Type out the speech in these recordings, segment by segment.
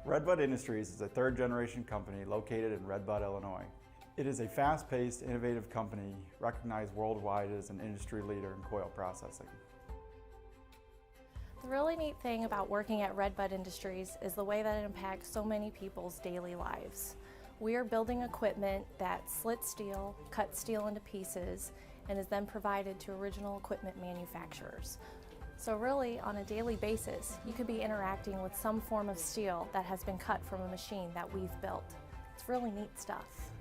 Redbud Industries is a third-generation company located in Red Bud, Illinois. It is a fast-paced, innovative company recognized worldwide as an industry leader in coil processing. The really neat thing about working at Red Bud Industries is the way that it impacts so many people's daily lives. We are building equipment that slits steel, cuts steel into pieces, and is then provided to original equipment manufacturers. So really, on a daily basis, you could be interacting with some form of steel that has been cut from a machine that we've built. It's really neat stuff.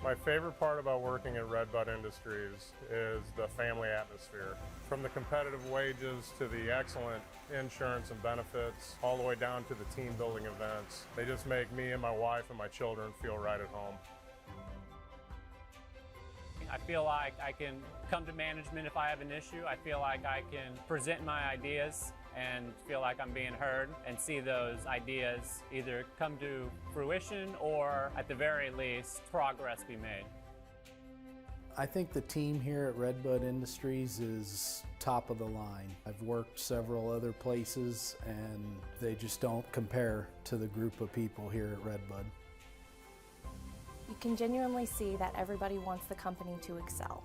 My favorite part about working at Red Bud Industries is the family atmosphere. From the competitive wages to the excellent insurance and benefits, all the way down to the team building events. They just make me and my wife and my children feel right at home. I feel like I can come to management if I have an issue. I feel like I can present my ideas and feel like I'm being heard and see those ideas either come to fruition or at the very least progress be made. I think the team here at Red Bud Industries is top of the line. I've worked several other places and they just don't compare to the group of people here at Red Bud. You can genuinely see that everybody wants the company to excel.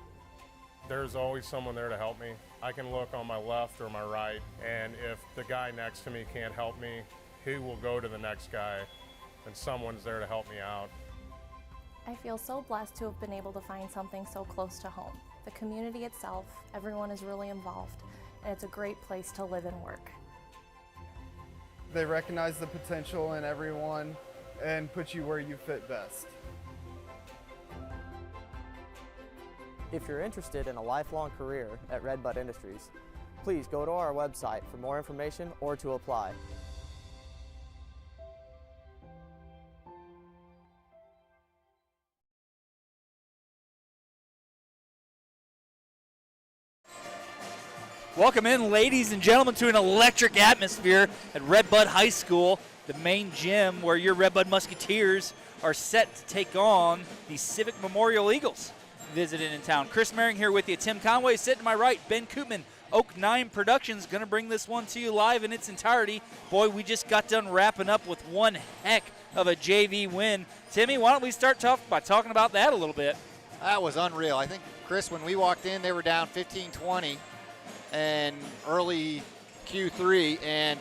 There's always someone there to help me. I can look on my left or my right, and if the guy next to me can't help me, he will go to the next guy, and someone's there to help me out. I feel so blessed to have been able to find something so close to home. The community itself, everyone is really involved, and it's a great place to live and work. They recognize the potential in everyone and put you where you fit best. If you're interested in a lifelong career at Red Bud Industries, please go to our website for more information or to apply. Welcome in, ladies and gentlemen, to an electric atmosphere at Red Bud High School, the main gym where your Red Bud Musketeers are set to take on the Civic Memorial Eagles. Visiting in town. Chris Merring here with you. Tim Conway sitting to my right. Ben Koopman, Oak 9 Productions, going to bring this one to you live in its entirety. Boy, we just got done wrapping up with one heck of a JV win. Timmy, why don't we start by talking about that a little bit? That was unreal. I think, Chris, when we walked in, they were down 15-20 and early Q3, and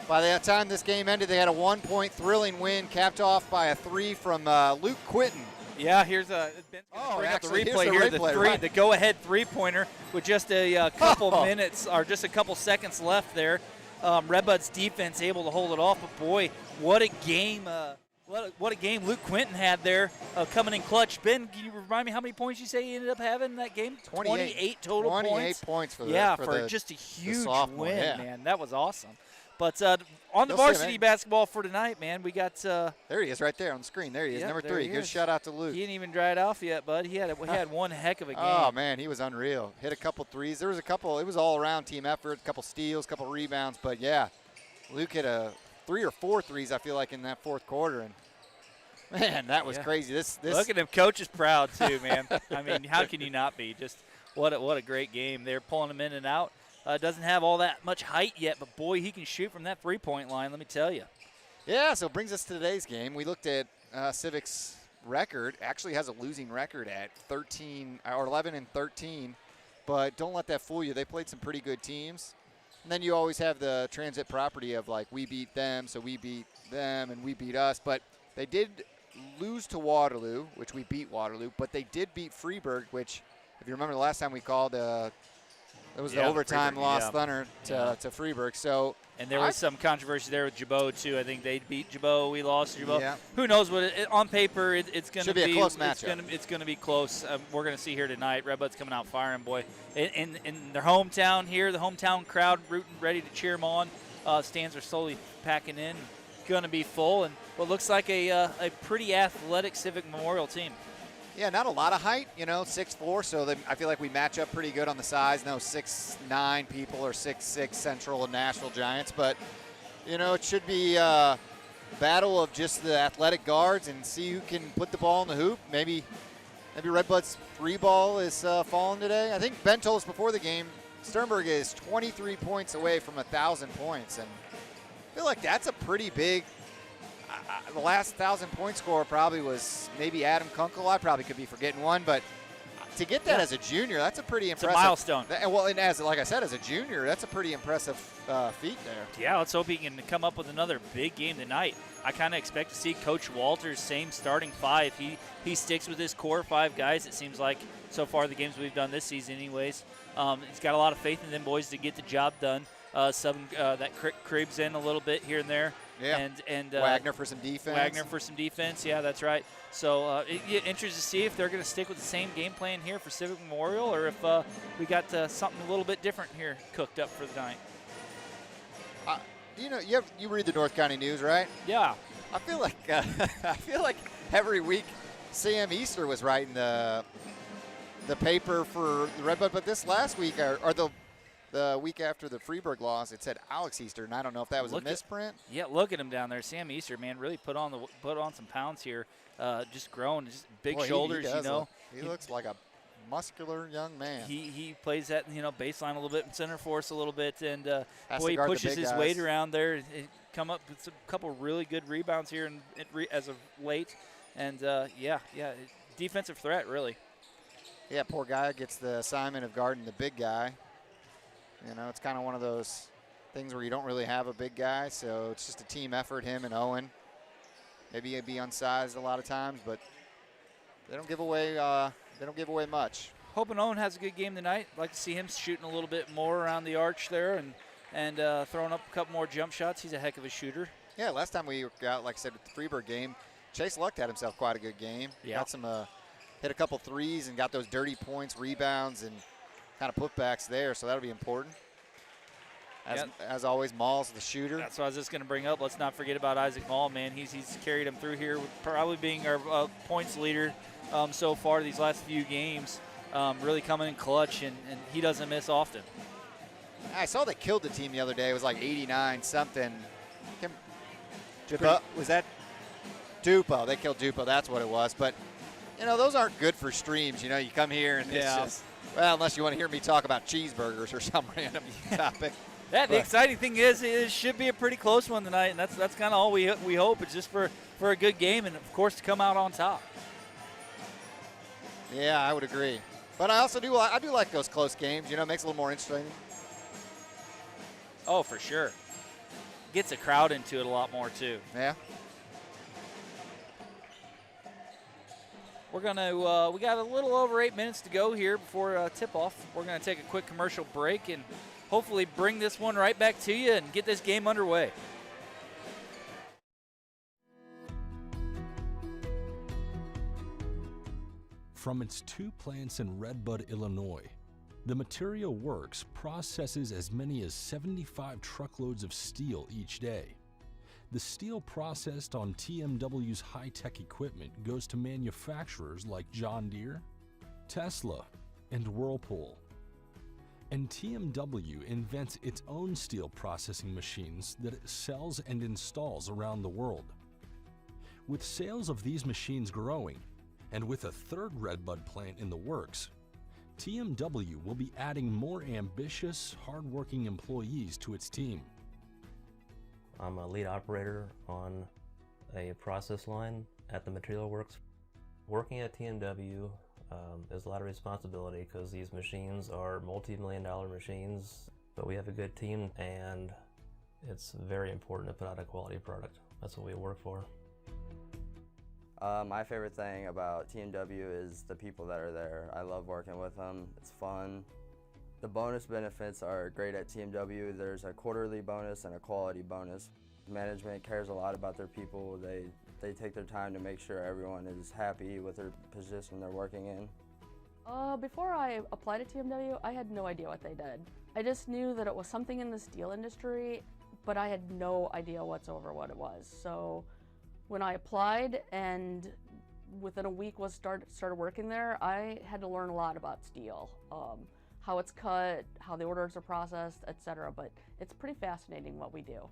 by the time this game ended, they had a 1-point thrilling win, capped off by a 3 from Luke Quinton. Yeah, here's Ben's bring up the replay here. The go-ahead three-pointer with just a couple minutes or just a couple seconds left there. Redbud's defense able to hold it off, but boy, what a game! What a game Luke Quinton had there, coming in clutch. Ben, can you remind me how many points you say he ended up having in that game? 28 total points. 28 points for just a huge sophomore, win, man. That was awesome. But on the varsity basketball for tonight, man, we got there he is right there on the screen. There he is, number 3. Good shout out to Luke. He didn't even dry it off yet, bud. He had one heck of a game. Oh, man, he was unreal. Hit a couple threes. There was a couple. It was all-around team effort, a couple steals, a couple rebounds. But, yeah, Luke hit 3 or 4 threes, I feel like, in that fourth quarter. And, man, that was crazy. This Look at him. Coach is proud, too, man. I mean, how can you not be? Just what a great game. They're pulling him in and out. Doesn't have all that much height yet, but boy, he can shoot from that three-point line, let me tell you. Yeah, so it brings us to today's game. We looked at Civic's record. Actually has a losing record at 11-13, but don't let that fool you. They played some pretty good teams. And then you always have the transit property of, like, we beat them, so we beat them, and we beat us. But they did lose to Waterloo, which we beat Waterloo, but they did beat Freeburg, which, if you remember the last time we called, it was the overtime loss Thunder to Freeburg. So, and there was some controversy there with Jabot too. I think they beat Jabot. We lost to Jabot. Yeah. Who knows what on paper it's going to be a close matchup. It's going to be close. We're going to see here tonight. Redbud's coming out firing, boy. In their hometown here, the hometown crowd rooting, ready to cheer them on. Stands are slowly packing in. Going to be full, and what looks like a pretty athletic Civic Memorial team. Yeah, not a lot of height, 6'4", so I feel like we match up pretty good on the size. No 6'9" people or 6'6" Central and Nashville Giants, but, it should be a battle of just the athletic guards and see who can put the ball in the hoop. Maybe Redbud's 3 ball is falling today. I think Ben told us before the game Sternberg is 23 points away from 1,000 points, and I feel like that's a pretty big. The last 1,000-point scorer probably was maybe Adam Kunkel. I probably could be forgetting one, but to get that as a junior, that's a pretty impressive. It's a milestone. Well, and like I said, as a junior, that's a pretty impressive feat there. Yeah, let's hope he can come up with another big game tonight. I kind of expect to see Coach Walters' same starting five. He sticks with his core 5 guys, it seems like, so far the games we've done this season anyways. He's got a lot of faith in them boys to get the job done. That Cribs in a little bit here and there. Yeah. And Wagner for some defense. Yeah, that's right. So interested to see if they're going to stick with the same game plan here for Civic Memorial, or if we got something a little bit different here cooked up for the night. You read the North County News, right? Yeah. I feel like every week Sam Easter was writing the paper for the Redbud, but this last week or the week after the Freeburg loss, it said Alex Easter, and I don't know if that was a misprint. Look at him down there. Sam Easter, man, really put on some pounds here. Just growing, just big shoulders, He looks like a muscular young man. He plays that, baseline a little bit, and center force a little bit, and he pushes his weight around there. Come up with a couple really good rebounds here as of late, and defensive threat really. Yeah, poor guy gets the assignment of guarding the big guy. It's kind of one of those things where you don't really have a big guy, so it's just a team effort, him and Owen. Maybe he'd be unsized a lot of times, but they don't give away much. Hoping Owen has a good game tonight. Like to see him shooting a little bit more around the arch there and throwing up a couple more jump shots. He's a heck of a shooter. Yeah, last time we got, like I said, with the Freeburg game, Chase Luck had himself quite a good game. Yeah. Got some hit a couple threes and got those dirty points, rebounds, and kind of putbacks there, so that'll be important. As always, Maul's the shooter. That's what I was just going to bring up. Let's not forget about Isaac Maul, man. He's carried him through here, probably being our points leader so far these last few games. Really coming in clutch, and he doesn't miss often. I saw they killed the team the other day. It was like 89 something. Was that Dupo? They killed Dupo. That's what it was. But those aren't good for streams. You come here and it's just. Well, unless you want to hear me talk about cheeseburgers or some random topic. The exciting thing is it should be a pretty close one tonight, and that's kind of all we hope. It's just for a good game and, of course, to come out on top. Yeah, I would agree. But I also do like those close games. It makes it a little more interesting. Oh, for sure. Gets a crowd into it a lot more, too. Yeah. We're going to, we got a little over 8 minutes to go here before tip-off. We're going to take a quick commercial break and hopefully bring this one right back to you and get this game underway. From its 2 plants in Redbud, Illinois, the Material Works processes as many as 75 truckloads of steel each day. The steel processed on TMW's high-tech equipment goes to manufacturers like John Deere, Tesla, and Whirlpool. And TMW invents its own steel processing machines that it sells and installs around the world. With sales of these machines growing, and with a 3rd Redbud plant in the works, TMW will be adding more ambitious, hardworking employees to its team. I'm a lead operator on a process line at the Material Works. Working at TMW is a lot of responsibility because these machines are multi-million-dollar machines, but we have a good team and it's very important to put out a quality product. That's what we work for. My favorite thing about TMW is the people that are there. I love working with them. It's fun. The bonus benefits are great at TMW. There's a quarterly bonus and a quality bonus. Management cares a lot about their people. They take their time to make sure everyone is happy with their position they're working in. Before I applied to TMW, I had no idea what they did. I just knew that it was something in the steel industry, but I had no idea whatsoever what it was. So when I applied and within a week started working there, I had to learn a lot about steel. How it's cut, how the orders are processed, etc. But it's pretty fascinating what we do.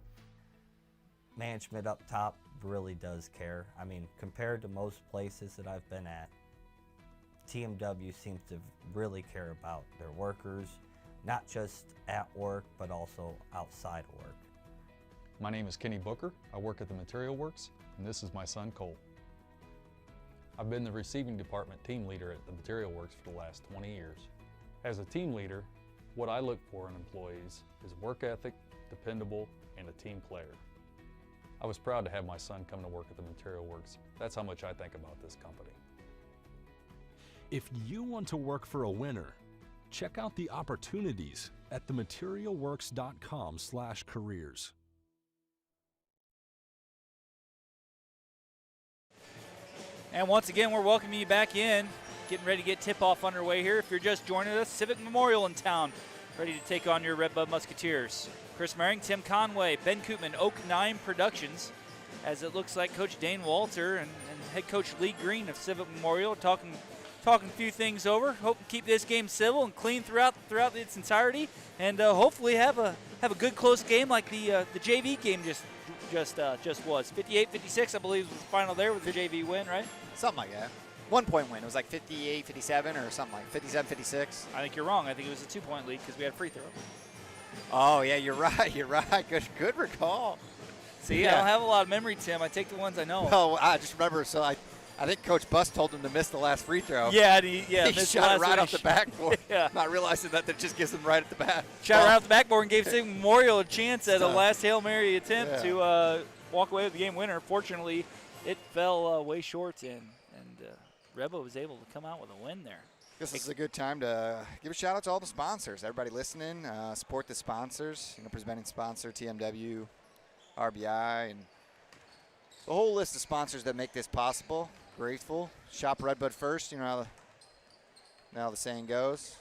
Management up top really does care. I mean, compared to most places that I've been at, TMW seems to really care about their workers, not just at work, but also outside of work. My name is Kenny Booker. I work at the Material Works, and this is my son, Cole. I've been the receiving department team leader at the Material Works for the last 20 years. As a team leader, what I look for in employees is work ethic, dependable, and a team player. I was proud to have my son come to work at the Material Works. That's how much I think about this company. If you want to work for a winner, check out the opportunities at thematerialworks.com/careers. And once again, we're welcoming you back in. Getting ready to get tip-off underway here. If you're just joining us, Civic Memorial in town, ready to take on your Redbud Musketeers. Chris Maring, Tim Conway, Ben Koopman, Oak 9 Productions, as it looks like Coach Dane Walter and head coach Lee Green of Civic Memorial talking a few things over. Hope to keep this game civil and clean throughout its entirety, and hopefully have a good close game like the JV game just was. 58-56, I believe, was the final there with the JV win, right? Something like that. 1 point win. It was like 58-57 or something like 57-56. I think you're wrong. I think it was a 2-point lead because we had a free throw. Oh, yeah, you're right. You're right. Good recall. See, I don't have a lot of memory, Tim. I take the ones I know. Well, I just remember, so I think Coach Buss told him to miss the last free throw. Yeah, he shot it right off the backboard, not realizing that just gives him right at the back. Shot right off the backboard and gave Civic Memorial a chance at a last Hail Mary attempt to walk away with the game winner. Fortunately, it fell way short, and Redbud was able to come out with a win there. This is a good time to give a shout out to all the sponsors. Everybody listening, support the sponsors. Presenting sponsor TMW, RBI, and the whole list of sponsors that make this possible. Grateful. Shop Redbud first. You know how the saying goes.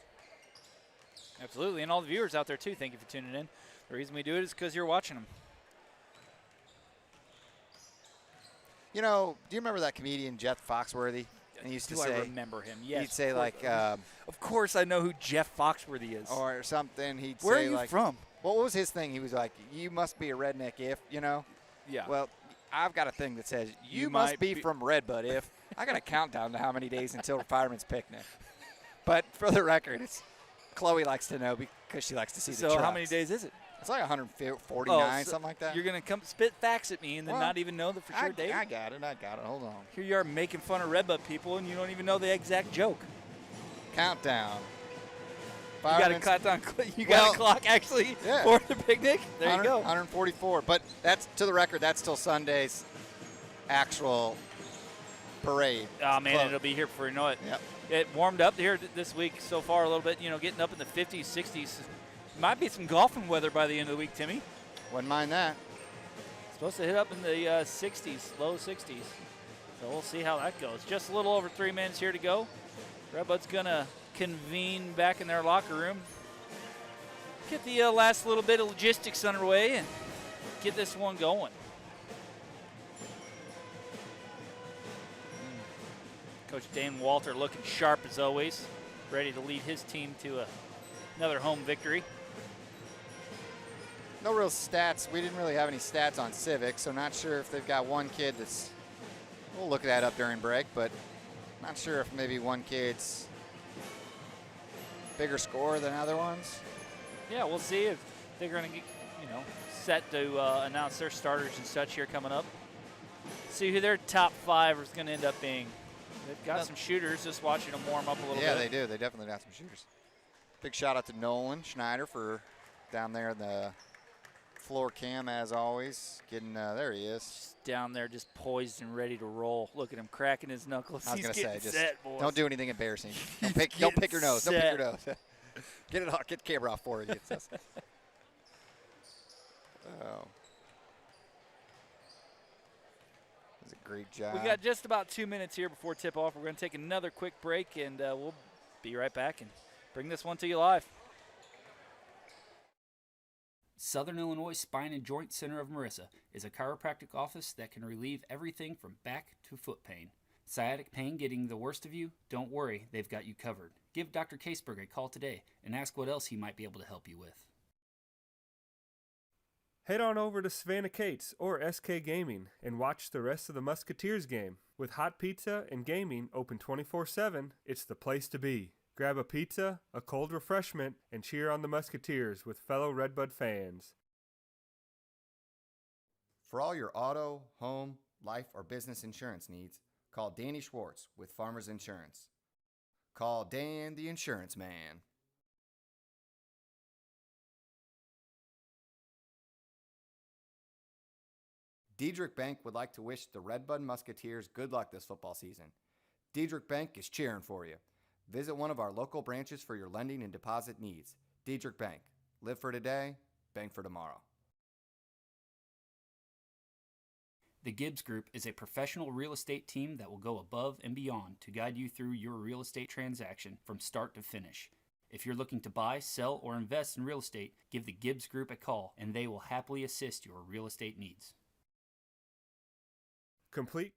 Absolutely, and all the viewers out there too. Thank you for tuning in. The reason we do it is because you're watching them. Do you remember that comedian Jeff Foxworthy? And he used to say, I remember him? Yes. He'd say like, of course I know who Jeff Foxworthy is. Or something. He'd Where say are you like, from? What was his thing? He was like, you must be a redneck if, Yeah. Well, I've got a thing that says you must be from Redbud if. I got a countdown to how many days until Fireman's Picnic. But for the record, Chloe likes to know because she likes to see the trucks. So how many days is it? It's like 149, something like that. You're going to come spit facts at me and then not even know the for sure date? I got it. Hold on. Here you are making fun of Redbud people and you don't even know the exact joke. Countdown. You got a countdown. You got a clock actually for the picnic? There you go. 144. But that's, to the record, that's till Sunday's actual parade. Oh, man, it'll be here before you know it. Yep. It warmed up here this week so far a little bit, getting up in the 50s, 60s. Might be some golfing weather by the end of the week, Timmy. Wouldn't mind that. Supposed to hit up in the 60s, low 60s. So we'll see how that goes. Just a little over 3 minutes here to go. Redbud's going to convene back in their locker room. Get the last little bit of logistics underway and get this one going. Coach Dane Walter looking sharp as always. Ready to lead his team to another home victory. No real stats. We didn't really have any stats on Civic, so not sure if they've got one kid that's, we'll look that up during break, but not sure if maybe one kid's bigger score than other ones. Yeah, we'll see if they're going to get, set to announce their starters and such here coming up. See who their top 5 is going to end up being. They've got some shooters, just watching them warm up a little bit. Yeah, they do. They definitely got some shooters. Big shout out to Nolan Schneider for down there in the floor cam as always. Getting, there he is. Just down there just poised and ready to roll. Look at him cracking his knuckles. I was going to say, just boys. Don't do anything embarrassing. Don't pick your nose. Don't pick your nose. Get it off. Get the camera off for you. Oh. That's a great job. We got just about 2 minutes here before tip-off. We're going to take another quick break, and we'll be right back and bring this one to you live. Southern Illinois Spine and Joint Center of Marissa is a chiropractic office that can relieve everything from back to foot pain. Sciatic pain getting the worst of you? Don't worry, they've got you covered. Give Dr. Caseberg a call today and ask what else he might be able to help you with. Head on over to Savannah Cates or SK Gaming and watch the rest of the Musketeers game. With hot pizza and gaming open 24/7, it's the place to be. Grab a pizza, a cold refreshment, and cheer on the Musketeers with fellow Redbud fans. For all your auto, home, life, or business insurance needs, call Danny Schwartz with Farmers Insurance. Call Dan the Insurance Man. Diedrich Bank would like to wish the Redbud Musketeers good luck this football season. Diedrich Bank is cheering for you. Visit one of our local branches for your lending and deposit needs. Diedrich Bank. Live for today, bank for tomorrow. The Gibbs Group is a professional real estate team that will go above and beyond to guide you through your real estate transaction from start to finish. If you're looking to buy, sell, or invest in real estate, give the Gibbs Group a call and they will happily assist your real estate needs. Complete.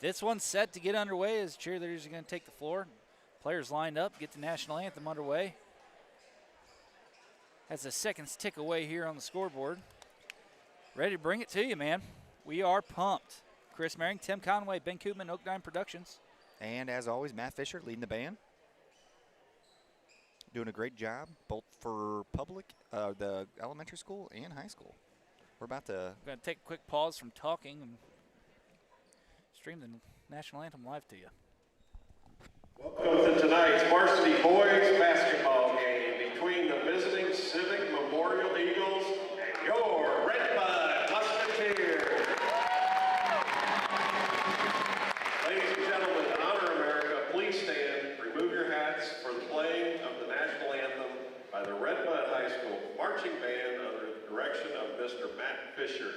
This one's set to get underway as cheerleaders are going to take the floor. Players lined up, get the national anthem underway. As the seconds tick away here on the scoreboard. Ready to bring it to you, man. We are pumped. Chris Merring, Tim Conway, Ben Koopman, Oakdine Productions. And as always, Matt Fisher leading the band. Doing a great job, both for the elementary school and high school. We're about to... We're going to take a quick pause from talking and stream the national anthem live to you. Welcome to tonight's varsity boys basketball game between the visiting Civic Memorial Eagles and your Red Bud Musketeers. Ladies and gentlemen, to honor America, please stand, remove your hats for the playing of the national anthem by the Red Bud High School marching band under the direction of Mr. Matt Fisher.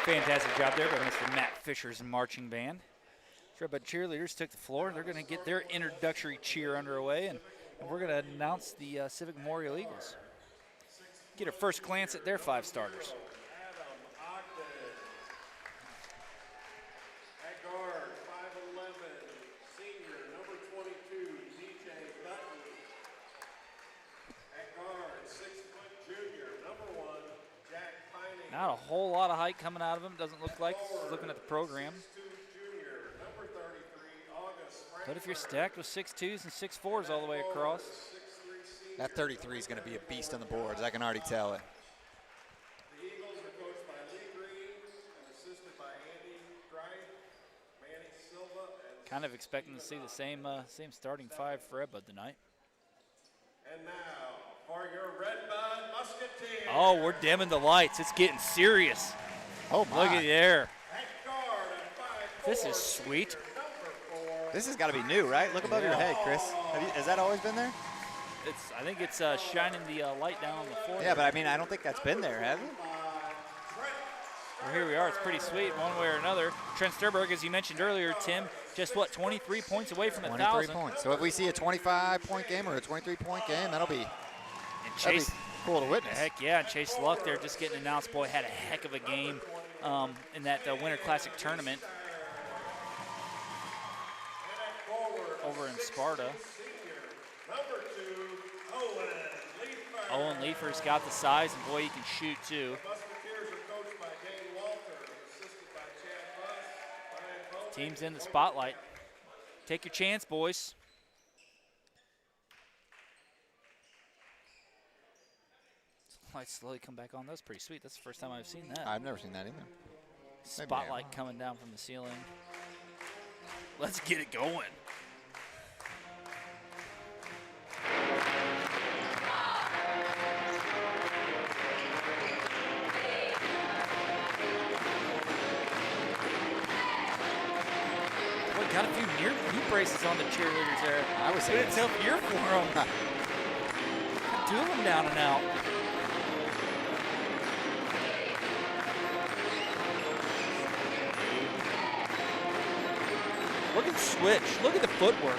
Fantastic job there by Mr. Matt Fisher's marching band. Redbud cheerleaders took the floor. They're going to get their introductory cheer underway, and we're going to announce the Civic Memorial Eagles. Get a first glance at their 5 starters. Not a whole lot of height coming out of him, doesn't look like, looking at the program. But if you're stacked with 6'2s and 6'4s all the way across. That 33 is going to be a beast on the boards. I can already tell it. The Eagles are coached by Lee Green and assisted by Andy Greif, Manny Silva, and Kind of expecting to see the same starting 5 for Redbud tonight. And now for your Redbud Musketeers. Oh, we're dimming the lights. It's getting serious. Oh, my. Look at there. This is sweet. This has got to be new, right? Look above your head, Chris. Has that always been there? I think it's shining the light down on the floor. Yeah, but I mean, I don't think that's been there, has it? Well, here we are. It's pretty sweet one way or another. Trent Sturberg, as you mentioned earlier, Tim, just 23 points away from 1,000. 23 points. So if we see a 25-point game or a 23-point game, that'll be cool to witness. Heck yeah, Chase Luck there just getting announced. Boy, had a heck of a game in that Winter Classic tournament over in Sparta. Owen Leifer's got the size, and boy, he can shoot too. Team's in the spotlight. Take your chance, boys. Lights slowly come back on. That's pretty sweet. That's the first time I've seen that. I've never seen that either. spotlight coming down from the ceiling. Let's get it going. Got a few knee braces on the cheerleaders there. I was saying it's a tough year for them. Got 2 of them down and out. Look at the switch. Look at the footwork.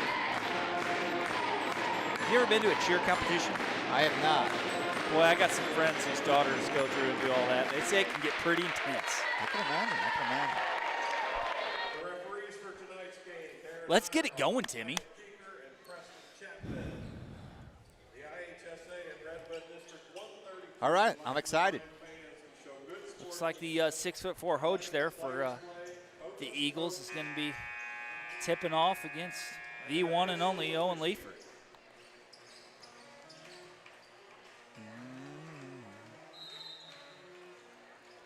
Have you ever been to a cheer competition? I have not. Boy, I got some friends whose daughters go through and do all that. They say it can get pretty intense. I can imagine. Let's get it going, Timmy. All right, I'm excited. Looks like the 6'4" Hoge there for the Eagles is going to be tipping off against the one and only Owen Leifer.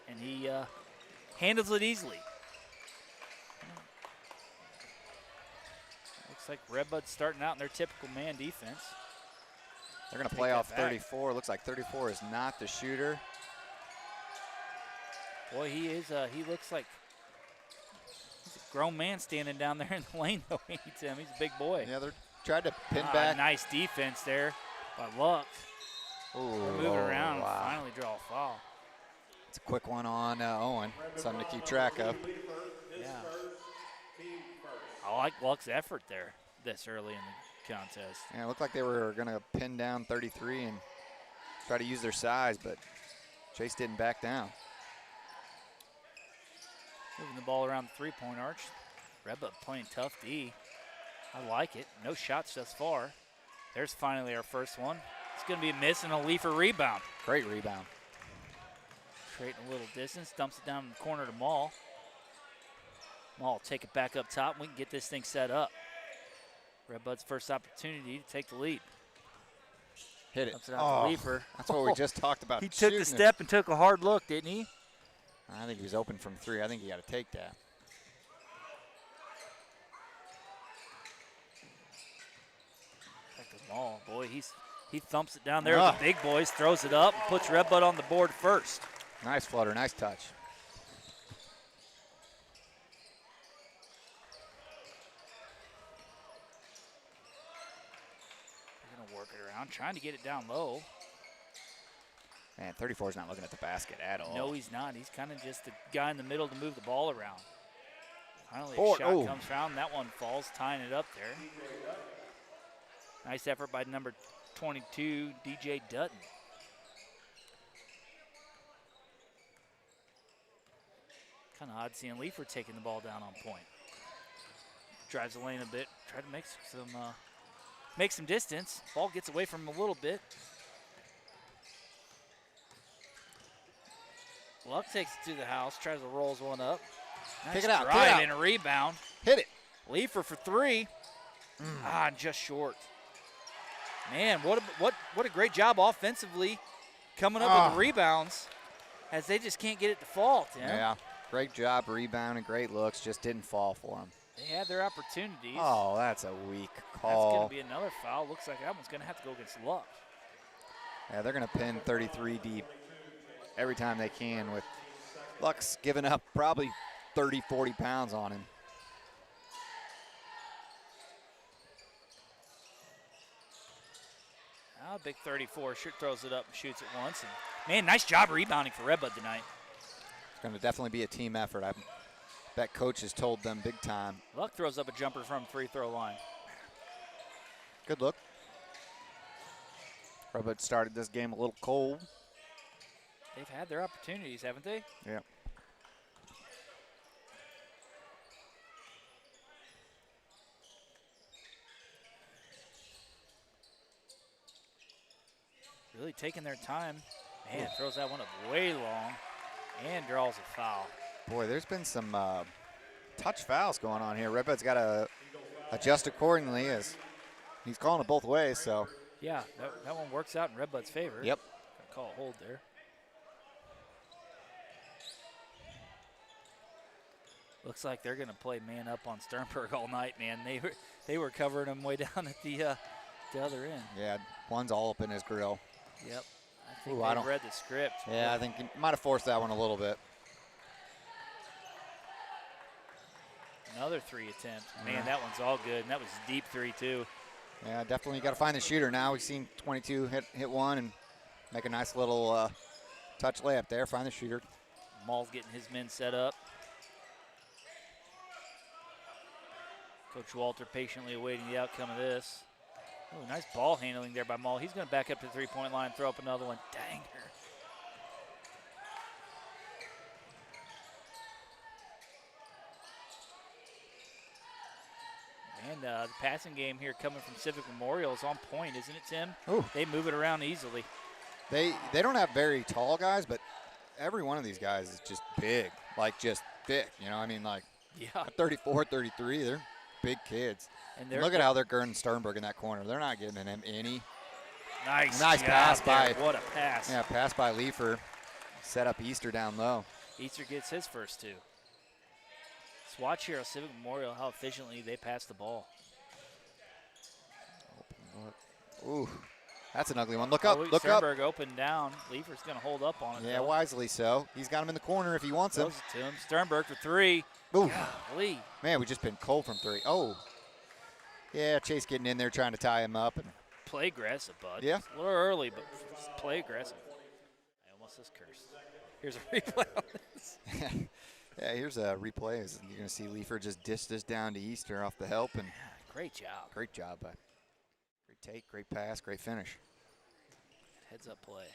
And he handles it easily. Looks like Redbud's starting out in their typical man defense. They're going to play off 34. Looks like 34 is not the shooter. Boy, he is. He looks like he's a grown man standing down there in the lane, though. He's a big boy. Yeah, they're trying to pin back. Nice defense there by Lux. Ooh, they're moving around and finally draw a foul. It's a quick one on Owen. Something to keep track of. Yeah. I like Luck's effort there this early in the contest. Yeah, it looked like they were going to pin down 33 and try to use their size, but Chase didn't back down. Moving the ball around the three-point arch. Redbud playing tough D. I like it. No shots thus far. There's finally our first one. It's going to be a miss and a Leifer rebound. Great rebound. Creating a little distance. Dumps it down in the corner to Maul. Maul will take it back up top, and we can get this thing set up. Redbud's first opportunity to take the lead. Hit it. Dumps it out to Leifer. That's what we just talked about. He took the step and took a hard look, didn't he? I think he was open from 3. I think he got to take that. Back to Maul. Boy, he thumps it down there with the big boys, throws it up, and puts Redbud on the board first. Nice flutter, nice touch. Work it around, trying to get it down low. Man, 34 is not looking at the basket at all. No, he's not. He's kind of just the guy in the middle to move the ball around. Finally, a shot comes around. That one falls, tying it up there. Nice effort by number 22, DJ Dutton. Kind of odd seeing Leifer taking the ball down on point. Drives the lane a bit, try to make some distance. Ball gets away from him a little bit. Luck takes it to the house, tries to roll one up. Nice Kick it out, drive and a rebound. Hit it. Leifer for 3. Just short. Man, what a great job offensively coming up with the rebounds as they just can't get it to fall, Tim. Yeah, great job rebounding, great looks, just didn't fall for him. They had their opportunities. Oh, that's a weak call. That's going to be another foul. Looks like that one's going to have to go against Luck. Yeah, they're going to pin 33 deep every time they can with Luck's giving up probably 30, 40 pounds on him. Now big 34, throws it up and shoots it once. And man, nice job rebounding for Redbud tonight. It's going to definitely be a team effort. I bet coach has told them big time. Luck throws up a jumper from free throw line. Good look. Redbud started this game a little cold. They've had their opportunities, haven't they? Yeah. Really taking their time. Man, throws that one up way long and draws a foul. Boy, there's been some touch fouls going on here. Redbud's got to adjust accordingly as he's calling it both ways. So yeah, that one works out in Redbud's favor. Yep. Gotta call a hold there. Looks like they're going to play man up on Sternberg all night, man. They were covering him way down at the other end. Yeah, one's all up in his grill. Yep. I think Ooh, they read the script. Yeah, I think he might have forced that one a little bit. Another 3 attempt. Man, that one's all good. And that was a deep 3, too. Yeah, definitely got to find the shooter now. We've seen 22 hit one and make a nice little touch layup there. Find the shooter. Maul's getting his men set up. Coach Walter patiently awaiting the outcome of this. Oh, nice ball handling there by Maul. He's going to back up to the three-point line, throw up another one. Dang her. And the passing game here coming from Civic Memorial is on point, isn't it, Tim? Ooh. They move it around easily. They don't have very tall guys, but every one of these guys is just big, like just thick. You know, I mean, like 34, 33, they're big kids. And look at how they're girding Sternberg in that corner. They're not giving him any. Nice pass by. What a pass. Yeah, pass by Leifer. Set up Easter down low. Easter gets his first 2. Let's watch here at Civic Memorial how efficiently they pass the ball. Ooh, that's an ugly one. Look up, look Sternberg up. open down. Leifer's going to hold up on it. Yeah, though. wisely so. He's got him in the corner if he wants him. Throws it to him. Sternberg for 3. Ooh. Golly. Man, we just been cold from 3. Oh. Yeah, Chase getting in there trying to tie him up. And play aggressive, bud. Yeah. It's a little early, but just play aggressive. I almost just cursed. Here's a replay on this. Yeah, here's a replay. You're going to see Leifer just dish this down to Easter off the help. And great job. Great job. Great take, great pass, great finish. Heads up play.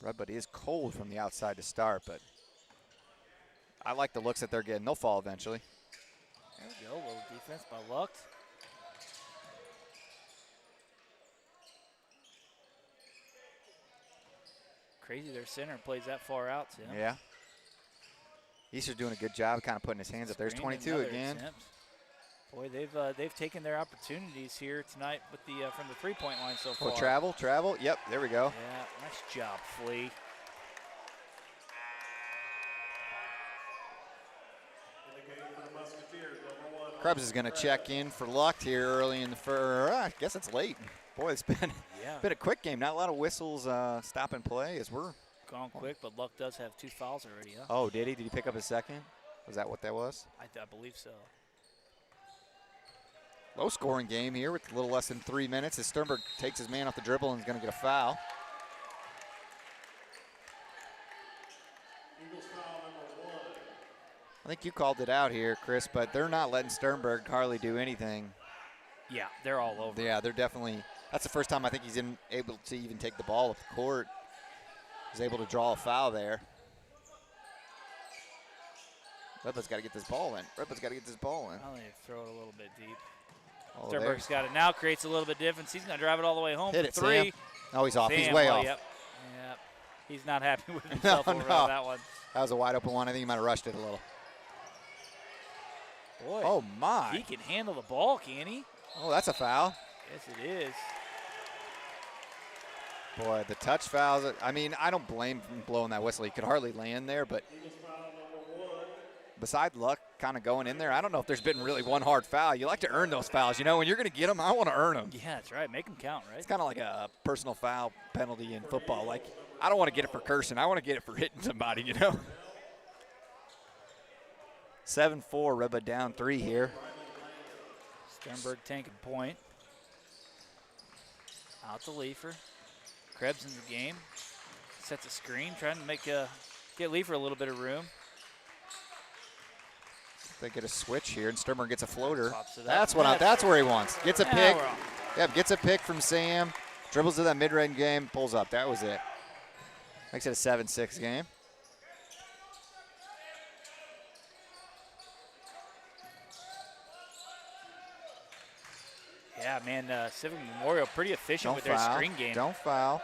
Redbud is cold from the outside to start, but I like the looks that they're getting. They'll fall eventually. There we go. A little defense by Lucht. Crazy their center plays that far out, Tim. Yeah. Easter's doing a good job kind of putting his hands up. There's 22 again. Attempt. Boy, they've taken their opportunities here tonight with the from the three-point line so far. Oh, travel. Yep, there we go. Yeah, nice job, Flea. Krebs is going to check in for Lucht here early in the first. I guess it's late. Boy, it's been been a quick game. Not a lot of whistles, stop and play as we're gone quick, but Lucht does have 2 fouls already. Huh? Oh, did he? Did he pick up his second? Was that what that was? I believe so. Low scoring game here with a little less than 3 minutes as Sternberg takes his man off the dribble and is going to get a foul. I think you called it out here, Chris, but they're not letting Sternberg hardly do anything. Yeah, they're all over. Yeah, they're definitely. That's the first time I think he's able to even take the ball up the court. He's able to draw a foul there. Redbud's got to get this ball in. Redbud's got to get this ball in. I'll need to throw it a little bit deep. Oh, Sternberg's got it now, creates a little bit difference. He's going to drive it all the way home Hit for it, 3. Sam. Oh, he's off. Sam, He's way off. Yep. He's not happy with himself over on that one. That was a wide open one. I think he might have rushed it a little. Boy. Oh, my. He can handle the ball, can he? Oh, that's a foul. Yes, it is. Boy, the touch fouls. I mean, I don't blame him blowing that whistle. He could hardly land there, but besides Luck kind of going in there, I don't know if there's been really one hard foul. You like to earn those fouls. You know, when you're going to get them, I want to earn them. Yeah, that's right. Make them count, right? It's kind of like a personal foul penalty in football. Like, I don't want to get it for cursing. I want to get it for hitting somebody, you know. 7-4, Redbud down 3 here. Sternberg taking point. Out to Leifer. Krebs in the game. Sets a screen, trying to get Leifer a little bit of room. They get a switch here, and Sternberg gets a floater. That's where he wants. Gets a pick. Yep, gets a pick from Sam. Dribbles to that mid-range game, pulls up. That was it. Makes it a 7-6 game. Yeah, man, Civic Memorial pretty efficient with their screen game. Don't foul.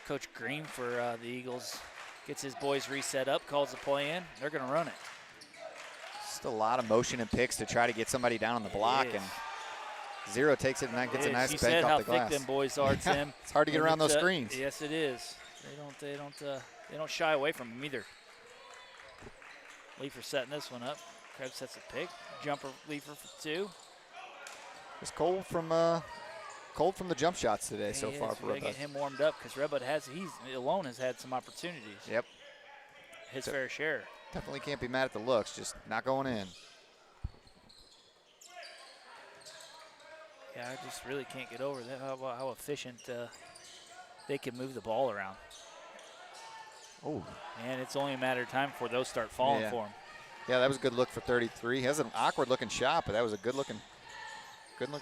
Coach Green for the Eagles gets his boys reset up, calls the play in. They're going to run it. Just a lot of motion and picks to try to get somebody down on the block, and Zero takes it and that gets a nice bank off the glass. You said how thick them boys are, Tim. It's hard to get around those screens. Yes, it is. They don't They don't shy away from him either. Leifer setting this one up. Krebs sets a pick. Jumper Leifer for 2. It's cold from the jump shots today so far for Red Red Bud. Bud. Get him warmed up because Red Bud he alone has had some opportunities. Yep. His fair share. Definitely can't be mad at the looks, just not going in. Yeah, I just really can't get over that, how efficient they can move the ball around. Oh. And it's only a matter of time before those start falling for him. Yeah, that was a good look for 33. He has an awkward looking shot, but that was a good looking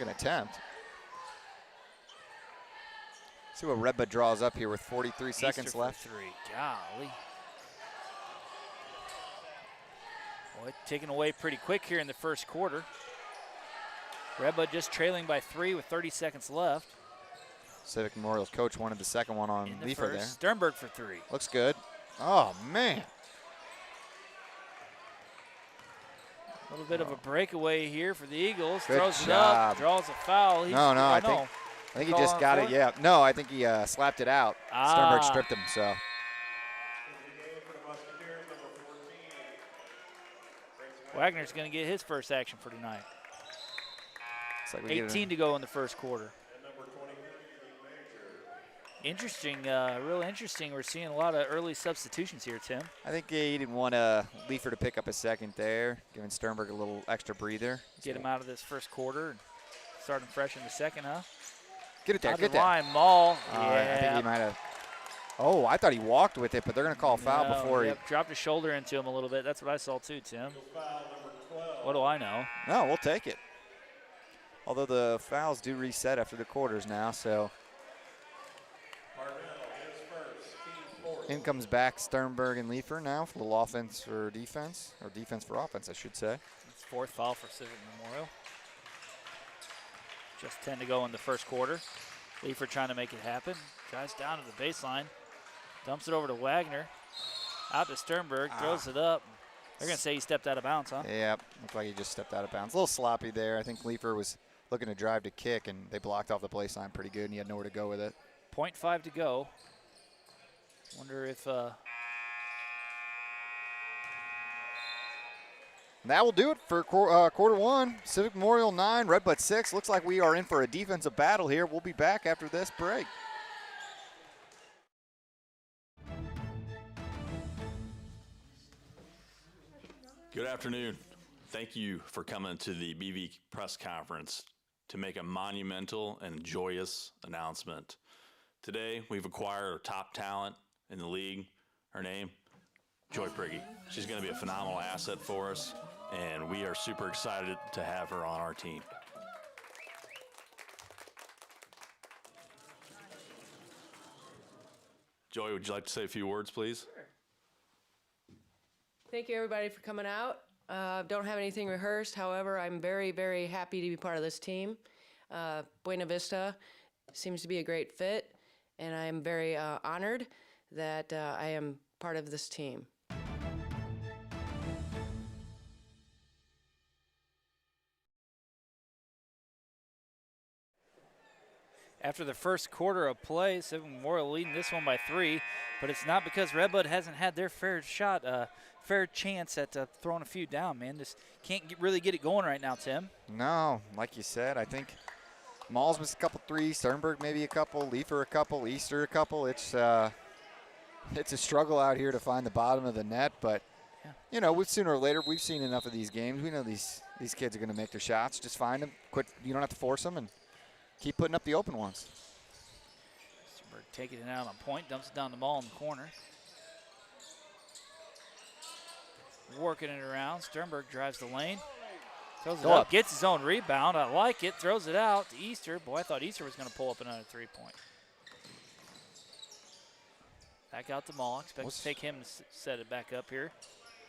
attempt. See what Red Bud draws up here with 43 seconds left. 3. Golly. Boy, taken away pretty quick here in the first quarter. Red Bud just trailing by 3 with 30 seconds left. Civic Memorial's coach wanted the second one on Leifer there. Sternberg for 3. Looks good. Oh, man. A little bit of a breakaway here for the Eagles. Good Throws job. it up, draws a foul. I think he just got it. Yeah. No, I think he slapped it out. Sternberg stripped him, so. Wagner's going to get his first action for tonight. Like 18 to go in the first quarter. Interesting, real interesting. We're seeing a lot of early substitutions here, Tim. I think he didn't want Leifer to pick up a second there, giving Sternberg a little extra breather. Get him out of this first quarter and start him fresh in the second, huh? Get it there, Out get the there. line, Maul. I think he might have. Oh, I thought he walked with it, but they're going to call foul before he. Dropped his shoulder into him a little bit. That's what I saw too, Tim. What do I know? No, we'll take it. Although the fouls do reset after the quarters now, so. In comes back Sternberg and Leifer now for a little offense for defense, or defense for offense, I should say. It's 4th foul for Civic Memorial. Just 10 to go in the first quarter. Leifer trying to make it happen. Drives down to the baseline. Dumps it over to Wagner. Out to Sternberg. Throws it up. They're going to say he stepped out of bounds, huh? Yeah, looked like he just stepped out of bounds. A little sloppy there. I think Leifer was looking to drive to kick, and they blocked off the baseline pretty good, and he had nowhere to go with it. 0.5 to go. Wonder if that will do it for quarter one. Civic Memorial 9, Red Bud 6. Looks like we are in for a defensive battle here. We'll be back after this break. Good afternoon. Thank you for coming to the BV press conference to make a monumental and joyous announcement. Today, we've acquired our top talent in the league. Her name, Joy Prigge. She's going to be a phenomenal asset for us, and we are super excited to have her on our team. Joy, would you like to say a few words, please? Sure. Thank you, everybody, for coming out. Don't have anything rehearsed. However, I'm very, very happy to be part of this team. Buena Vista seems to be a great fit, and I am very honored that I am part of this team. after the first quarter of play, Civic Memorial leading this one by 3, but it's not because Redbud hasn't had their fair chance at throwing a few down, man. Just can't really get it going right now, Tim. No, like you said, I think Malls missed a couple threes, Sternberg maybe a couple, Leifer a couple, Easter a couple. It's a struggle out here to find the bottom of the net, but you know, sooner or later, we've seen enough of these games. We know these kids are going to make their shots. Just find them, quit. You don't have to force them, and keep putting up the open ones. Sternberg taking it out on point, dumps it down the ball in the corner. Working it around. Sternberg drives the lane. Throws it up, gets his own rebound. I like it. Throws it out to Easter. Boy, I thought Easter was going to pull up another 3-point. Back out to Mall. Expect to take him to set it back up here.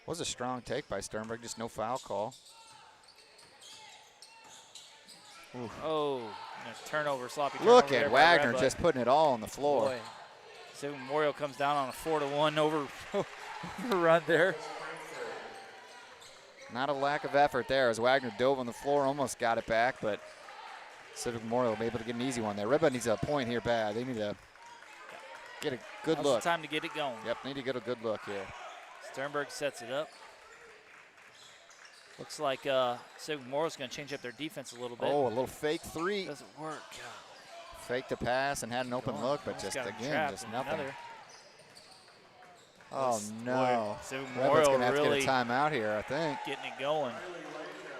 Was a strong take by Sternberg. Just no foul call. Ooh. Oh, turnover, sloppy. Look at Wagner just putting it all on the floor. Boy. Civic Memorial comes down on a 4-1 overrun there. Not a lack of effort there as Wagner dove on the floor, almost got it back, but Civic Memorial will be able to get an easy one there. Redbud needs a point here bad. They need to get a good Now's look. the time to get it going. Yep, need to get a good look here. Sternberg sets it up. Looks like Civic Memorial's going to change up their defense a little bit. Oh, a little fake three. Doesn't work. God. Faked the pass and had an open look, but Almost just, got him again, trapped just in nothing. another. Oh, no. Civic Redbud's Memorial going to have to really get a timeout here, I think. getting it going.